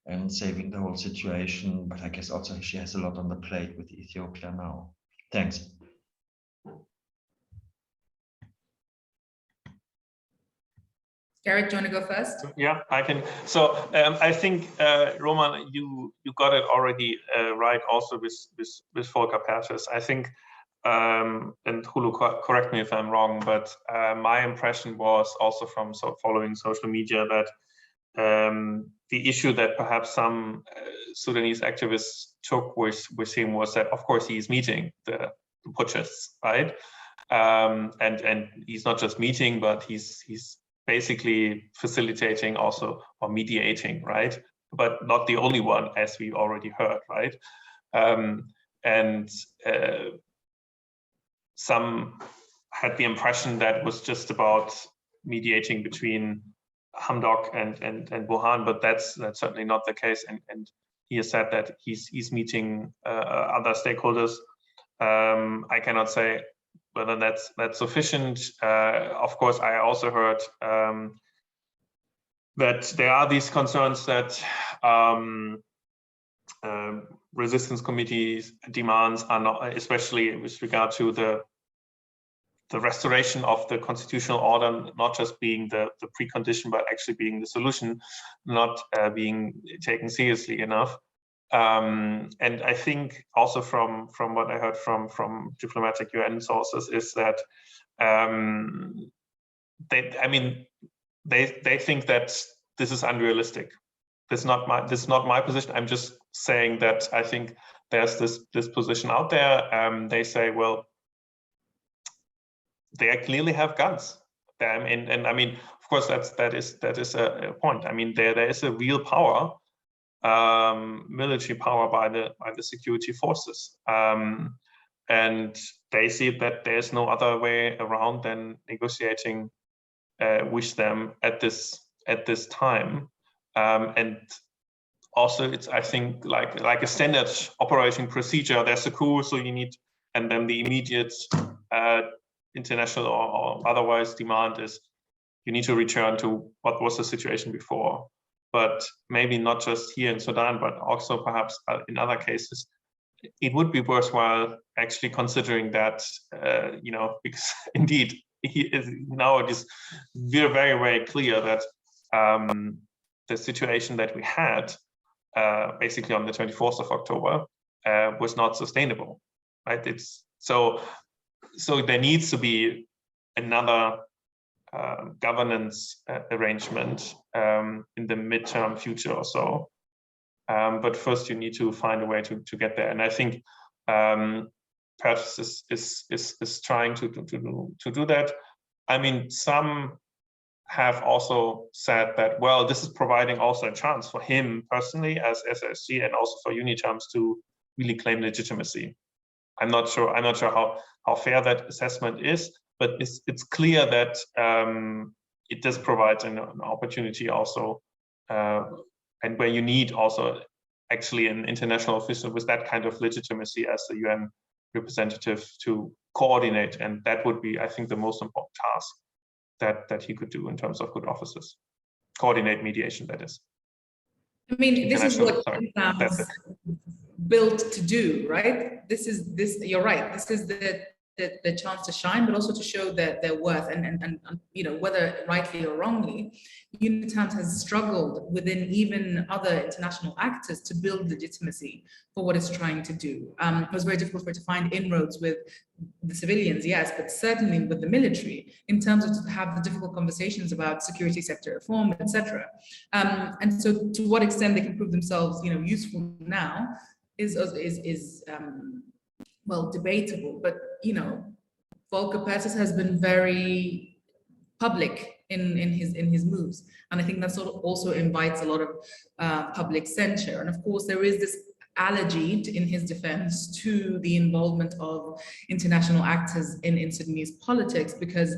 Speaker 5: and saving the whole situation, but I guess also she has a lot on the plate with Ethiopia now. Thanks.
Speaker 2: Garrett, do you want to go first?
Speaker 3: Yeah, I can. So I think Roman, you got it already right. Also with Volker Perthes, I think and Kholood, correct me if I'm wrong, but my impression was also from following social media that the issue that perhaps some Sudanese activists took with him was that, of course, he's meeting the putschists, right? And he's not just meeting, but he's basically facilitating also, or mediating, right? But not the only one, as we already heard, right? Some had the impression that it was just about mediating between Hamdok and Burhan, but that's certainly not the case. And he has said that he's meeting other stakeholders. I cannot say whether that's sufficient. Of course, I also heard that there are these concerns that resistance committees demands are not, especially with regard to the restoration of the constitutional order, not just being the precondition, but actually being the solution, not being taken seriously enough. And I think also from what I heard from diplomatic UN sources is that they think that this is unrealistic. This is not my position. I'm just saying that I think there's this position out there. They say, well, they clearly have guns. And I mean, of course, that is a point. I mean, there is a real power, military power by the security forces, and they see that there's no other way around than negotiating with them at this time. And also, it's, I think, like a standard operating procedure. There's a coup, so you need, and then the immediate international or otherwise demand is you need to return to what was the situation before. But maybe not just here in Sudan, but also perhaps in other cases, it would be worthwhile actually considering that, because indeed, now it is very, very clear that the situation that we had basically on the 24th of October was not sustainable, right? It's so there needs to be another governance arrangement in the midterm future or so. But first, you need to find a way to get there. And I think Perth is trying to do that. I mean, some have also said that, well, this is providing also a chance for him personally as SSG and also for UNITAMS to really claim legitimacy. I'm not sure how fair that assessment is, but it's clear that it does provide an opportunity also, and where you need also actually an international official with that kind of legitimacy as the UN representative to coordinate, and that would be, I think, the most important task that he could do in terms of good offices. Coordinate mediation, that is.
Speaker 2: I mean, this is what UNITAMS built to do, right? You're right. This is the chance to shine, but also to show their worth, and whether rightly or wrongly, UNITAMS has struggled within even other international actors to build legitimacy for what it's trying to do. It was very difficult for it to find inroads with the civilians, yes, but certainly with the military, in terms of to have the difficult conversations about security sector reform, etc. And so, to what extent they can prove themselves, useful now is well, debatable, but Volker Perthes has been very public in his moves, and I think that sort of also invites a lot of public censure. And of course, there is this allergy in his defense to the involvement of international actors in Sudanese politics, because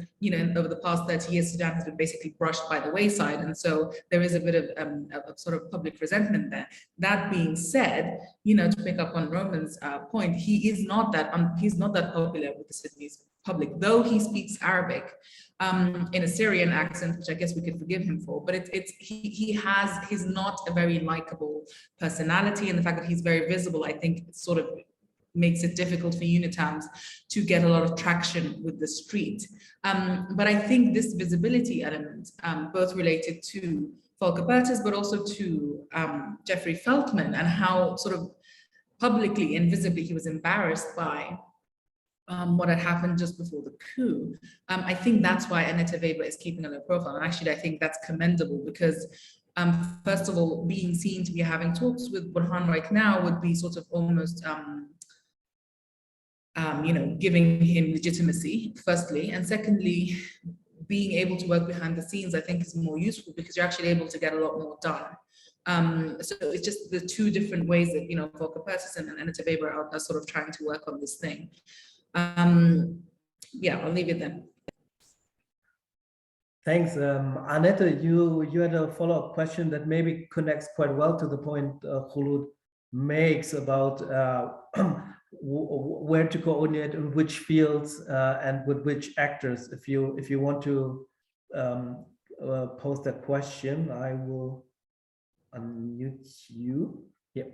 Speaker 2: over the past 30 years, Sudan has been basically brushed by the wayside, and so there is a bit of sort of public resentment there. That being said, to pick up on Roman's point, he's not that popular with the Sudanese public, though he speaks Arabic in a Syrian accent, which I guess we could forgive him for, but he's not a very likable personality, and the fact that he's very visible, I think, sort of makes it difficult for UNITAMS to get a lot of traction with the street. But I think this visibility element, both related to Volker Perthes, but also to Jeffrey Feltman, and how sort of publicly and visibly he was embarrassed by what had happened just before the coup. I think that's why Aneta Weber is keeping a low profile. And actually, I think that's commendable because, first of all, being seen to be having talks with Burhan right now would be sort of almost, giving him legitimacy, firstly. And secondly, being able to work behind the scenes, I think, is more useful because you're actually able to get a lot more done. So it's just the two different ways that, Volker Persis and Aneta Weber are sort of trying to work on this thing. Yeah, I'll leave it there.
Speaker 1: Thanks. Annette, you had a follow-up question that maybe connects quite well to the point Kholood makes about where to coordinate in which fields and with which actors. If you want to pose that question, I will unmute you. Yeah.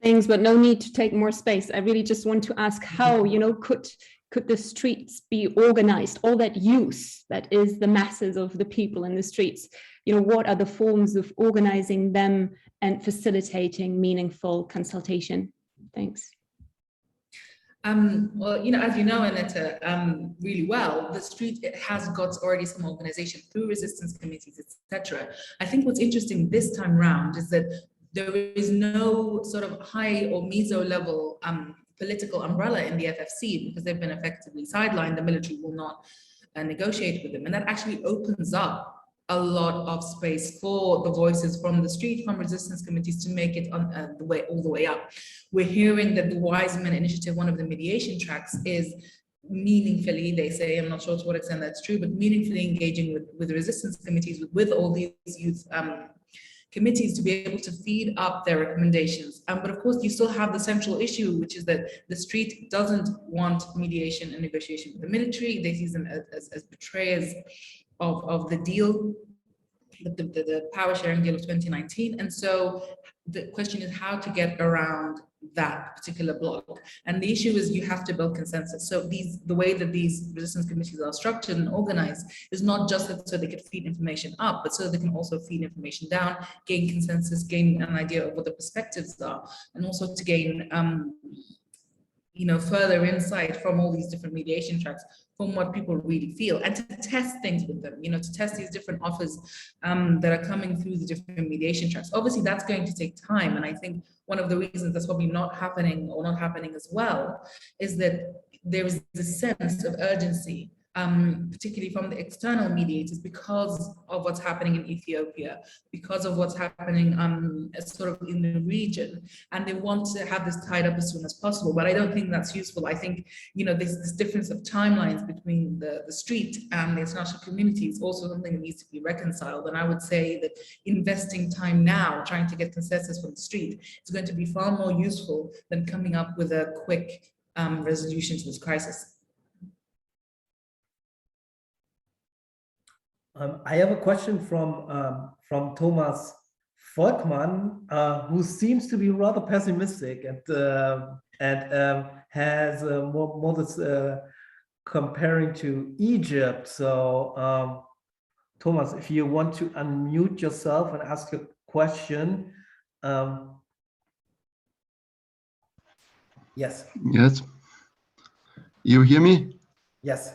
Speaker 4: Thanks, but no need to take more space. I really just want to ask how, could the streets be organized, all that use that is the masses of the people in the streets, what are the forms of organizing them and facilitating meaningful consultation? Thanks.
Speaker 2: Well, as you know, Aneta, really well, the street has got already some organization through resistance committees, etc. I think what's interesting this time round is that there is no sort of high or meso level political umbrella in the FFC because they've been effectively sidelined. The military will not negotiate with them. And that actually opens up a lot of space for the voices from the street, from resistance committees to make it on all the way up. We're hearing that the Wiseman Initiative, one of the mediation tracks, is meaningfully, they say, I'm not sure to what extent that's true, but meaningfully engaging with resistance committees, with all these youth committees to be able to feed up their recommendations. But of course, you still have the central issue, which is that the street doesn't want mediation and negotiation with the military. They see them as betrayers of the deal, the power sharing deal of 2019. And so the question is how to get around that particular block. And the issue is you have to build consensus. So the way that these resistance committees are structured and organized is not just so they can feed information up, but so they can also feed information down, gain consensus, gain an idea of what the perspectives are, and also to gain further insight from all these different mediation tracks, from what people really feel, and to test things with them, to test these different offers that are coming through the different mediation tracks. Obviously, that's going to take time. And I think one of the reasons that's probably not happening or not happening as well is that there is this sense of urgency, particularly from the external mediators, because of what's happening in Ethiopia, because of what's happening sort of in the region, and they want to have this tied up as soon as possible. But I don't think that's useful. I think, there's this difference of timelines between the street and the international community is also something that needs to be reconciled. And I would say that investing time now, trying to get consensus from the street, is going to be far more useful than coming up with a quick resolution to this crisis.
Speaker 1: I have a question from Thomas Volkmann, who seems to be rather pessimistic and has more this comparing to Egypt. So, Thomas, if you want to unmute yourself and ask a question. Yes.
Speaker 6: Yes. You hear me?
Speaker 1: Yes.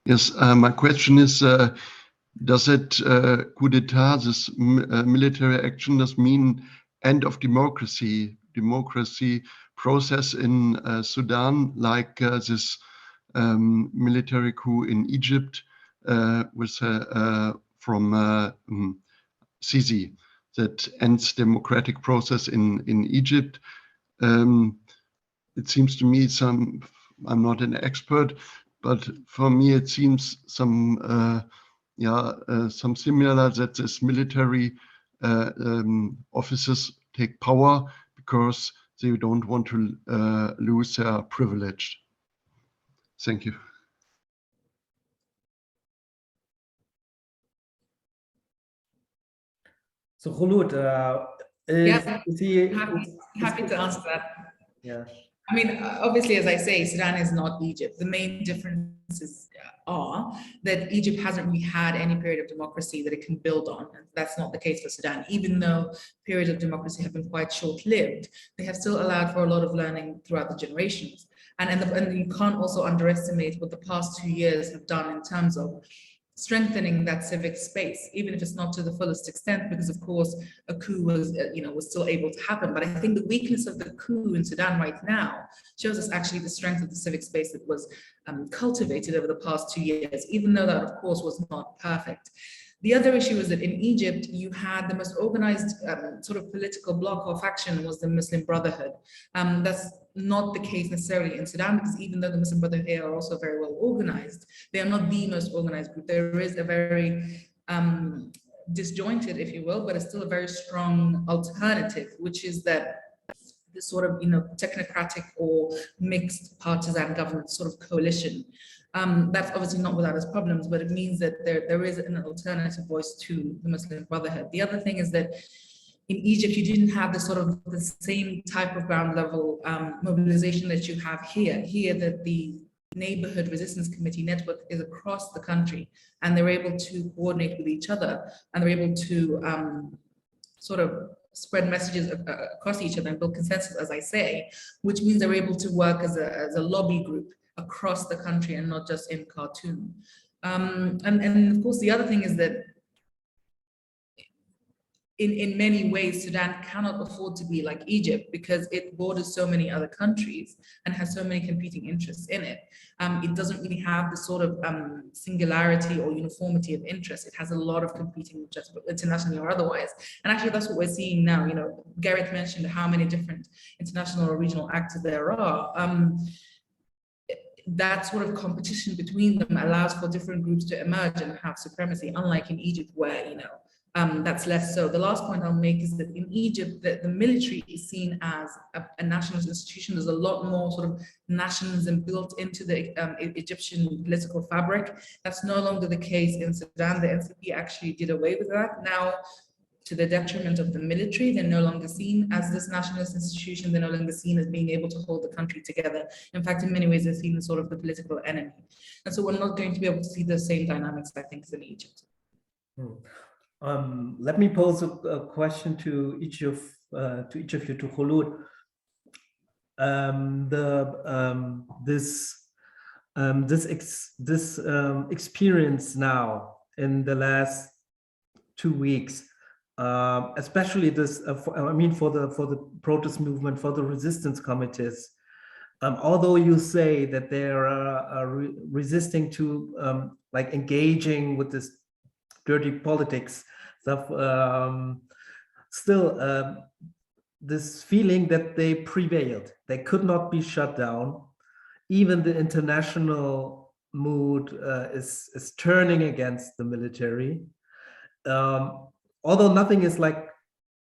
Speaker 6: Yes, my question is, does it coup d'etat, this military action, does mean end of democracy process in Sudan, like this military coup in Egypt with from Sisi, that ends democratic process in Egypt? It seems to me I'm not an expert, but for me, it seems some similar that this military officers take power because they don't want to lose their privilege. Thank you.
Speaker 1: So, Kholood,
Speaker 2: happy to answer that.
Speaker 1: Yeah.
Speaker 2: I mean, obviously, as I say, Sudan is not Egypt. The main differences are that Egypt hasn't really had any period of democracy that it can build on. And that's not the case for Sudan. Even though periods of democracy have been quite short-lived, they have still allowed for a lot of learning throughout the generations. And you can't also underestimate what the past 2 years have done in terms of strengthening that civic space, even if it's not to the fullest extent, because of course a coup was, was still able to happen. But I think the weakness of the coup in Sudan right now shows us actually the strength of the civic space that was cultivated over the past 2 years, even though that of course was not perfect. The other issue is that in Egypt, you had the most organized sort of political bloc or faction was the Muslim Brotherhood. That's not the case necessarily in Sudan, because even though the Muslim Brotherhood here are also very well organized, they are not the most organized group. There is a very disjointed, if you will, but it's still a very strong alternative, which is that this sort of, technocratic or mixed partisan government sort of coalition. That's obviously not without its problems, but it means that there is an alternative voice to the Muslim Brotherhood. The other thing is that in Egypt, you didn't have the same type of ground level mobilization that you have here. Here, that the Neighborhood Resistance Committee network is across the country, and they're able to coordinate with each other, and they're able to sort of spread messages across each other and build consensus, as I say, which means they're able to work as a lobby group across the country and not just in Khartoum. And of course, the other thing is that in many ways, Sudan cannot afford to be like Egypt because it borders so many other countries and has so many competing interests in it. It doesn't really have the sort of singularity or uniformity of interest. It has a lot of competing interests, internationally or otherwise. And actually, that's what we're seeing now. Gareth mentioned how many different international or regional actors there are. That sort of competition between them allows for different groups to emerge and have supremacy, unlike in Egypt, where that's less so. The last point I'll make is that in Egypt, the military is seen as a nationalist institution. There's a lot more sort of nationalism built into the Egyptian political fabric. That's no longer the case in Sudan. The NCP actually did away with that. Now, to the detriment of the military, they're no longer seen as this nationalist institution. They're no longer seen as being able to hold the country together. In fact, in many ways, they're seen as sort of the political enemy. And so we're not going to be able to see the same dynamics, I think, as in Egypt.
Speaker 1: Let me pose a question to each of you, to Kholood. This experience now in the last 2 weeks, especially this, for the protest movement, for the resistance committees, although you say that they are resisting to like engaging with this dirty politics stuff, still this feeling that they prevailed, they could not be shut down. Even the international mood is turning against the military. Although nothing is like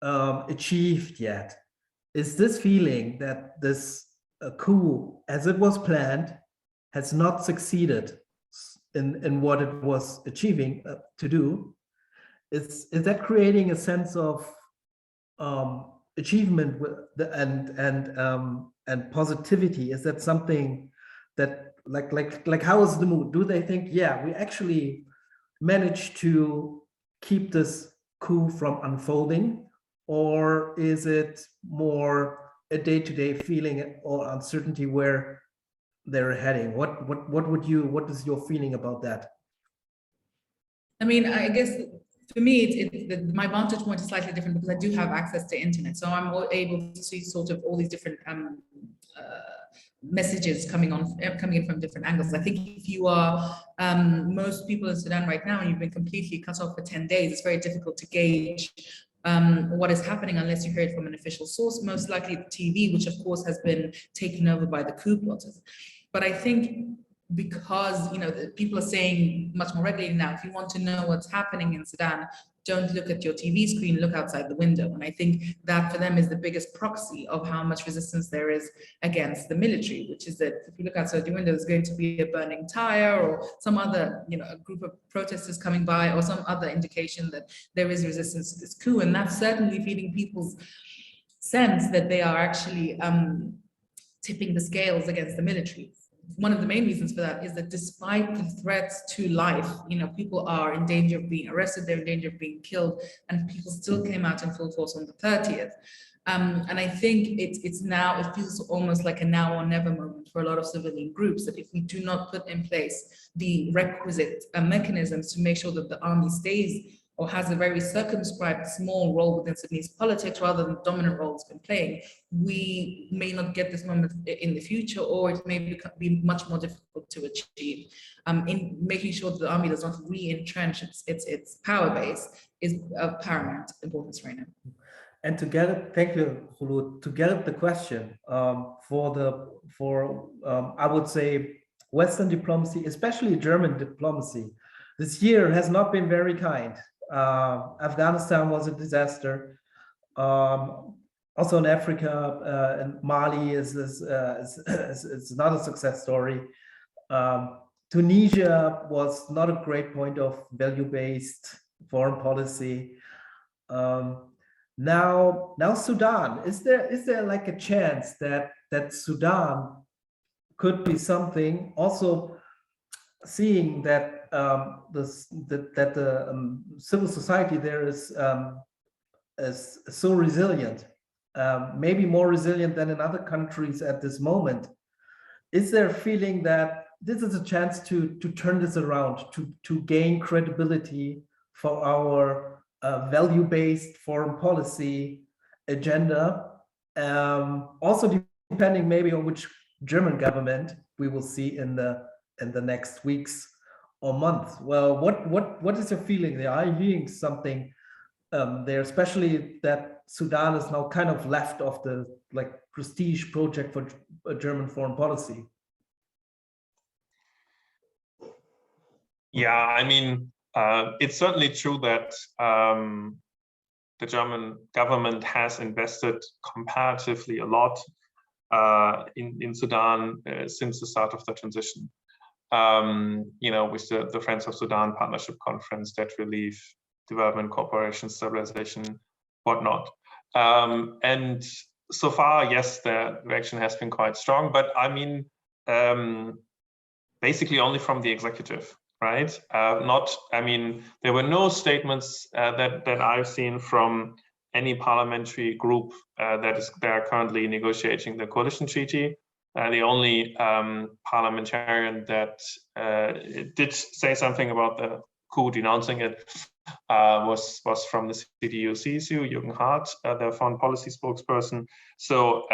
Speaker 1: achieved yet, is this feeling that this coup, as it was planned, has not succeeded in what it was achieving to do, is that creating a sense of achievement and positivity? Is that something that like how is the mood? Do they think, yeah, we actually managed to keep this coup from unfolding, or is it more a day-to-day feeling or uncertainty where they're heading? What is your feeling about that?
Speaker 2: I mean, I guess for me, my vantage point is slightly different because I do have access to internet, so I'm able to see sort of all these different messages coming in from different angles. I think if you are most people in Sudan right now and you've been completely cut off for 10 days, it's very difficult to gauge what is happening unless you hear it from an official source, most likely the TV, which of course has been taken over by the coup plotters. But I think because people are saying much more regularly now, if you want to know what's happening in Sudan, don't look at your TV screen, look outside the window. And I think that for them is the biggest proxy of how much resistance there is against the military, which is that if you look outside your window, there's going to be a burning tire or some other, a group of protesters coming by or some other indication that there is resistance to this coup. And that's certainly feeding people's sense that they are actually tipping the scales against the military. One of the main reasons for that is that despite the threats to life, people are in danger of being arrested, they're in danger of being killed, and people still came out in full force on the 30th. And I think it's now, it feels almost like a now or never moment for a lot of civilian groups, that if we do not put in place the requisite mechanisms to make sure that the army stays or has a very circumscribed small role within Sudanese politics rather than the dominant role it's been playing, we may not get this moment in the future, or it may be much more difficult to achieve. In making sure that the army does not re-entrench its power base is of paramount importance right now.
Speaker 1: And to get it, thank you, Kholood, to get at the question for I would say Western diplomacy, especially German diplomacy, this year has not been very kind. Afghanistan was a disaster. Also in Africa, and Mali is not a success story. Tunisia was not a great point of value-based foreign policy. Now Sudan, is there like a chance that Sudan could be something, also seeing that the civil society there is so resilient, maybe more resilient than in other countries at this moment? Is there a feeling that this is a chance to turn this around, to gain credibility for our value-based foreign policy agenda, also depending maybe on which German government we will see in the next weeks or months? Well, what is your feeling there? Are you hearing something there, especially that Sudan is now kind of left of the prestige project for German foreign policy?
Speaker 3: Yeah, I mean, it's certainly true that the German government has invested comparatively a lot in Sudan since the start of the transition. With the Friends of Sudan Partnership Conference, debt relief, development cooperation, stabilization, whatnot. And so far, yes, the reaction has been quite strong, but I mean, basically only from the executive. Right? There were no statements that I've seen from any parliamentary group that are currently negotiating the coalition treaty. The only parliamentarian that did say something about the coup, denouncing it, was from the CDU-CSU, Jürgen Hart, their foreign policy spokesperson. So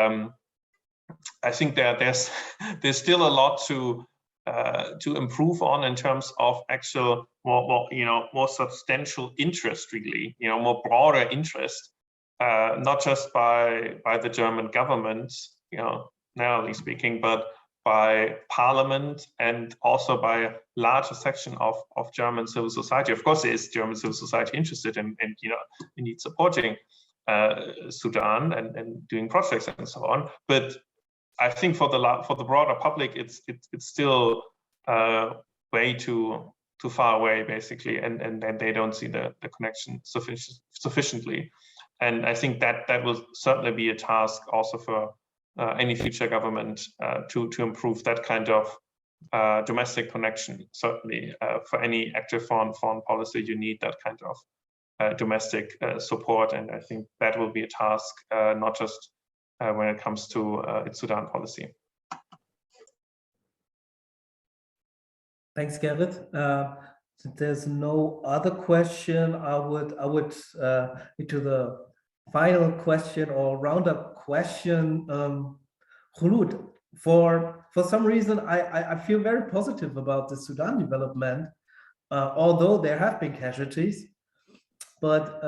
Speaker 3: I think there's still a lot to improve on in terms of actual more substantial interest, really, more broader interest, not just by the German government, narrowly speaking, but by parliament and also by a larger section of German civil society. Of course, there is German civil society interested in supporting Sudan and doing projects and so on, but I think for the broader public, it's still way too far away, basically, and they don't see the connection sufficiently. And I think that will certainly be a task also for any future government to improve that kind of domestic connection. Certainly, for any active foreign policy, you need that kind of domestic support, and I think that will be a task not just when it comes to its Sudan policy.
Speaker 1: Thanks, Gerrit. There's no other question. I would into the final question or roundup question. Kholood, for some reason, I feel very positive about the Sudan development, although there have been casualties, but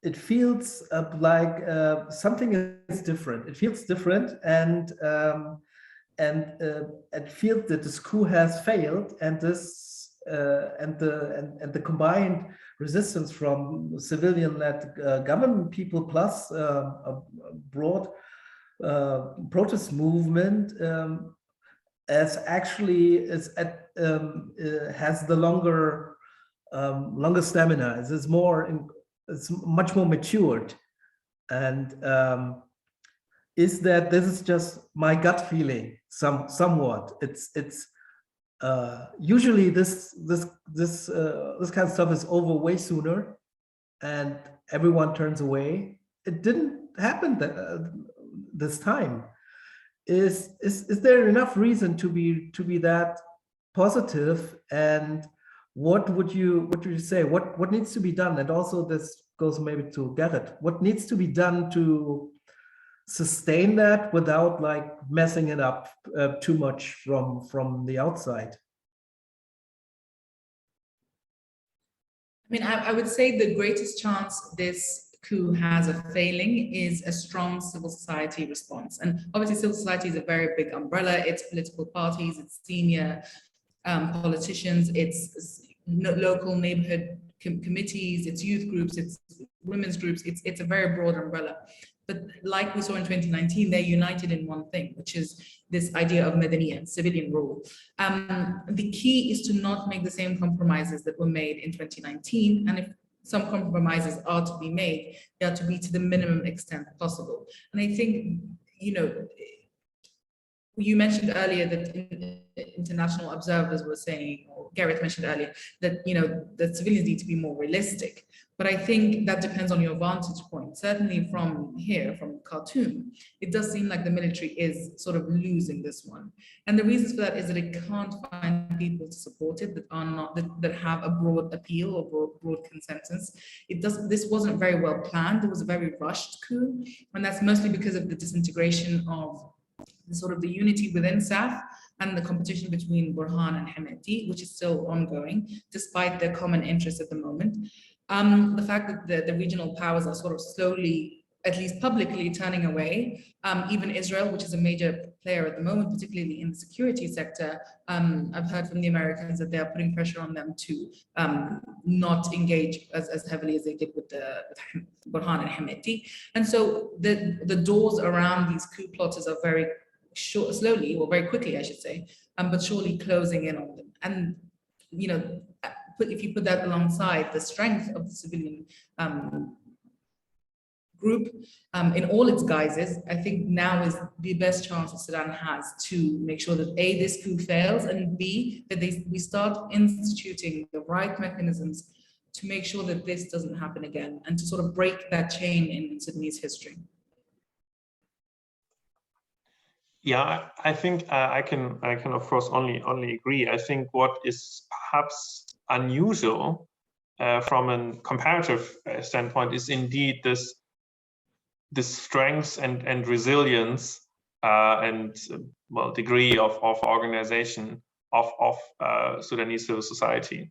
Speaker 1: it feels like something is different. It feels different, and it feels that this coup has failed, and the combined resistance from civilian-led government people plus a broad protest movement has the longer stamina. It's much more matured, and is that this is just my gut feeling somewhat. It's usually this kind of stuff is over way sooner, and everyone turns away. it didn't happen this time. Is there enough reason to be that positive? And what would you say? What needs to be done? And also this goes maybe to Gerrit. What needs to be done to sustain that without like messing it up too much from the outside?
Speaker 2: I mean, I would say the greatest chance this coup has of failing is a strong civil society response. And obviously civil society is a very big umbrella. It's political parties, it's senior politicians, it's local neighborhood committees, it's youth groups, it's women's groups, it's a very broad umbrella. But like we saw in 2019, they're united in one thing, which is this idea of Madaniya, civilian rule. The key is to not make the same compromises that were made in 2019. And if some compromises are to be made, they are to be to the minimum extent possible. And I think, you know, you mentioned earlier that international observers were saying, or Gerrit mentioned earlier, that, you know, that civilians need to be more realistic. But I think that depends on your vantage point. Certainly from here, from Khartoum, it does seem like the military is sort of losing this one. And the reasons for that is that it can't find people to support it that are not, that have a broad appeal or broad consensus. This wasn't very well planned. It was a very rushed coup. And that's mostly because of the disintegration of sort of the unity within SAF and the competition between Burhan and Hemeti, which is still ongoing, despite their common interests at the moment. The fact that the regional powers are sort of slowly, at least publicly, turning away. Even Israel, which is a major player at the moment, particularly in the security sector, I've heard from the Americans that they are putting pressure on them to not engage as heavily as they did with Burhan and Hemeti. And so the doors around these coup plotters are very slowly, or very quickly, I should say, but surely closing in on them. And, you know, if you put that alongside the strength of the civilian group in all its guises, I think now is the best chance that Sudan has to make sure that A, this coup fails, and B, that we start instituting the right mechanisms to make sure that this doesn't happen again, and to sort of break that chain in Sudanese history.
Speaker 3: Yeah, I think I can of course only agree. I think what is perhaps unusual from a comparative standpoint is indeed this strength and resilience and well, degree of organization of Sudanese civil society,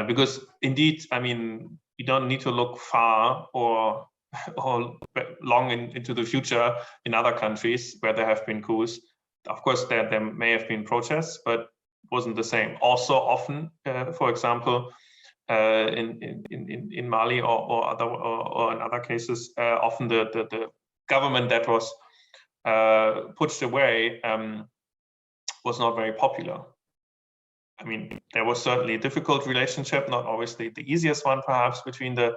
Speaker 3: because indeed, I mean, you don't need to look far or long into the future in other countries where there have been coups. Of course, there may have been protests, but it wasn't the same. Also, often, for example, in Mali or in other cases, often the government that was pushed away was not very popular. I mean, there was certainly a difficult relationship, not always the easiest one, perhaps, between the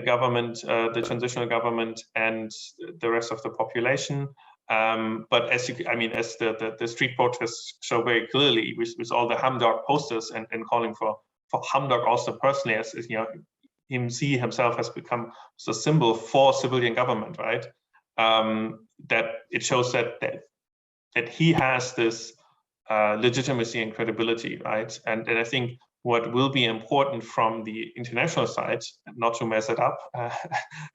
Speaker 3: government, the transitional government, and the rest of the population. But as the street protests show very clearly, with all the Hamdok posters and calling for Hamdok also personally, as you know, he himself has become a symbol for civilian government, right? That it shows that he has this legitimacy and credibility, right? And I think what will be important from the international side, not to mess it up,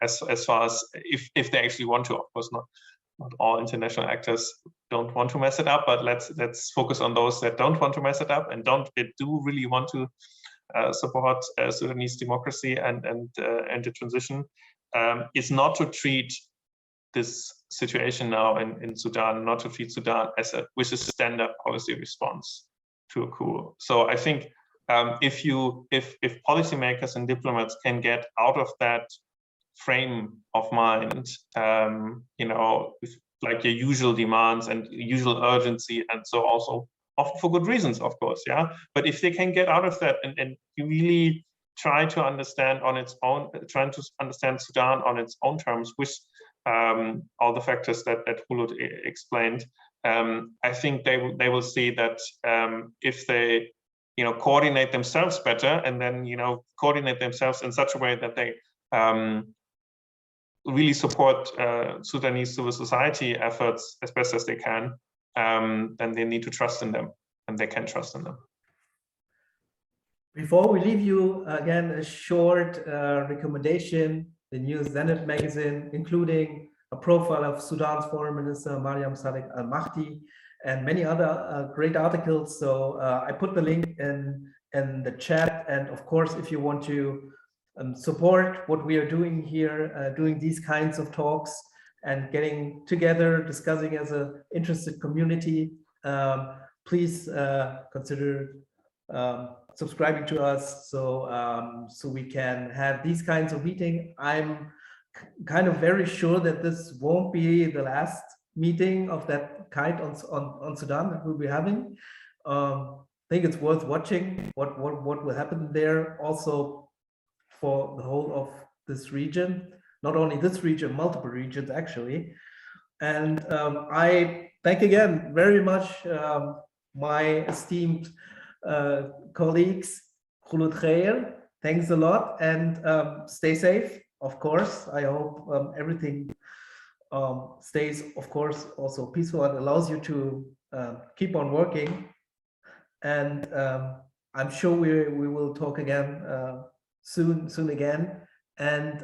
Speaker 3: as far as if they actually want to, of course, not all international actors don't want to mess it up, but let's focus on those that don't want to mess it up and do really want to support Sudanese democracy and the transition, is not to treat this situation now in Sudan, not to treat Sudan with a standard policy response to a coup. So I think if policymakers and diplomats can get out of that frame of mind, you know, with like your usual demands and usual urgency, and so also often for good reasons, of course, yeah. But if they can get out of that and you really try to understand on its own, trying to understand Sudan on its own terms with all the factors that Kholood explained, I think they will see that if they, you know, coordinate themselves better, and then, you know, coordinate themselves in such a way that they really support Sudanese civil society efforts as best as they can, then they need to trust in them, and they can trust in them.
Speaker 1: Before we leave you, again, a short recommendation, the new Zenith magazine, including a profile of Sudan's Foreign Minister, Mariam Sadek Al-Mahdi, and many other great articles. So I put the link in the chat. And of course, if you want to support what we are doing here, doing these kinds of talks and getting together, discussing as an interested community, please consider subscribing to us so we can have these kinds of meetings. I'm kind of very sure that this won't be the last meeting of that kind on Sudan that we'll be having. I think it's worth watching what will happen there, also for the whole of this region, not only this region, multiple regions actually. And I thank again very much my esteemed colleagues, Kholood Khair. Thanks a lot, and stay safe, of course. I hope everything stays, of course, also peaceful and allows you to keep on working. And I'm sure we will talk again soon again. And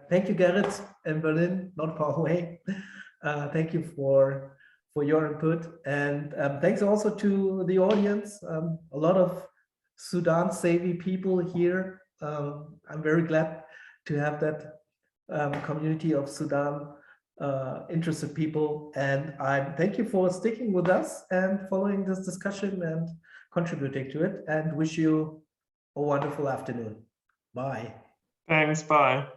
Speaker 1: thank you, Gerrit, in Berlin, not far away. Thank you for your input, and thanks also to the audience. A lot of Sudan savvy people here. I'm very glad to have that community of Sudan interested people, and I thank you for sticking with us and following this discussion and contributing to it, and wish you a wonderful afternoon. Bye.
Speaker 3: Thanks, bye.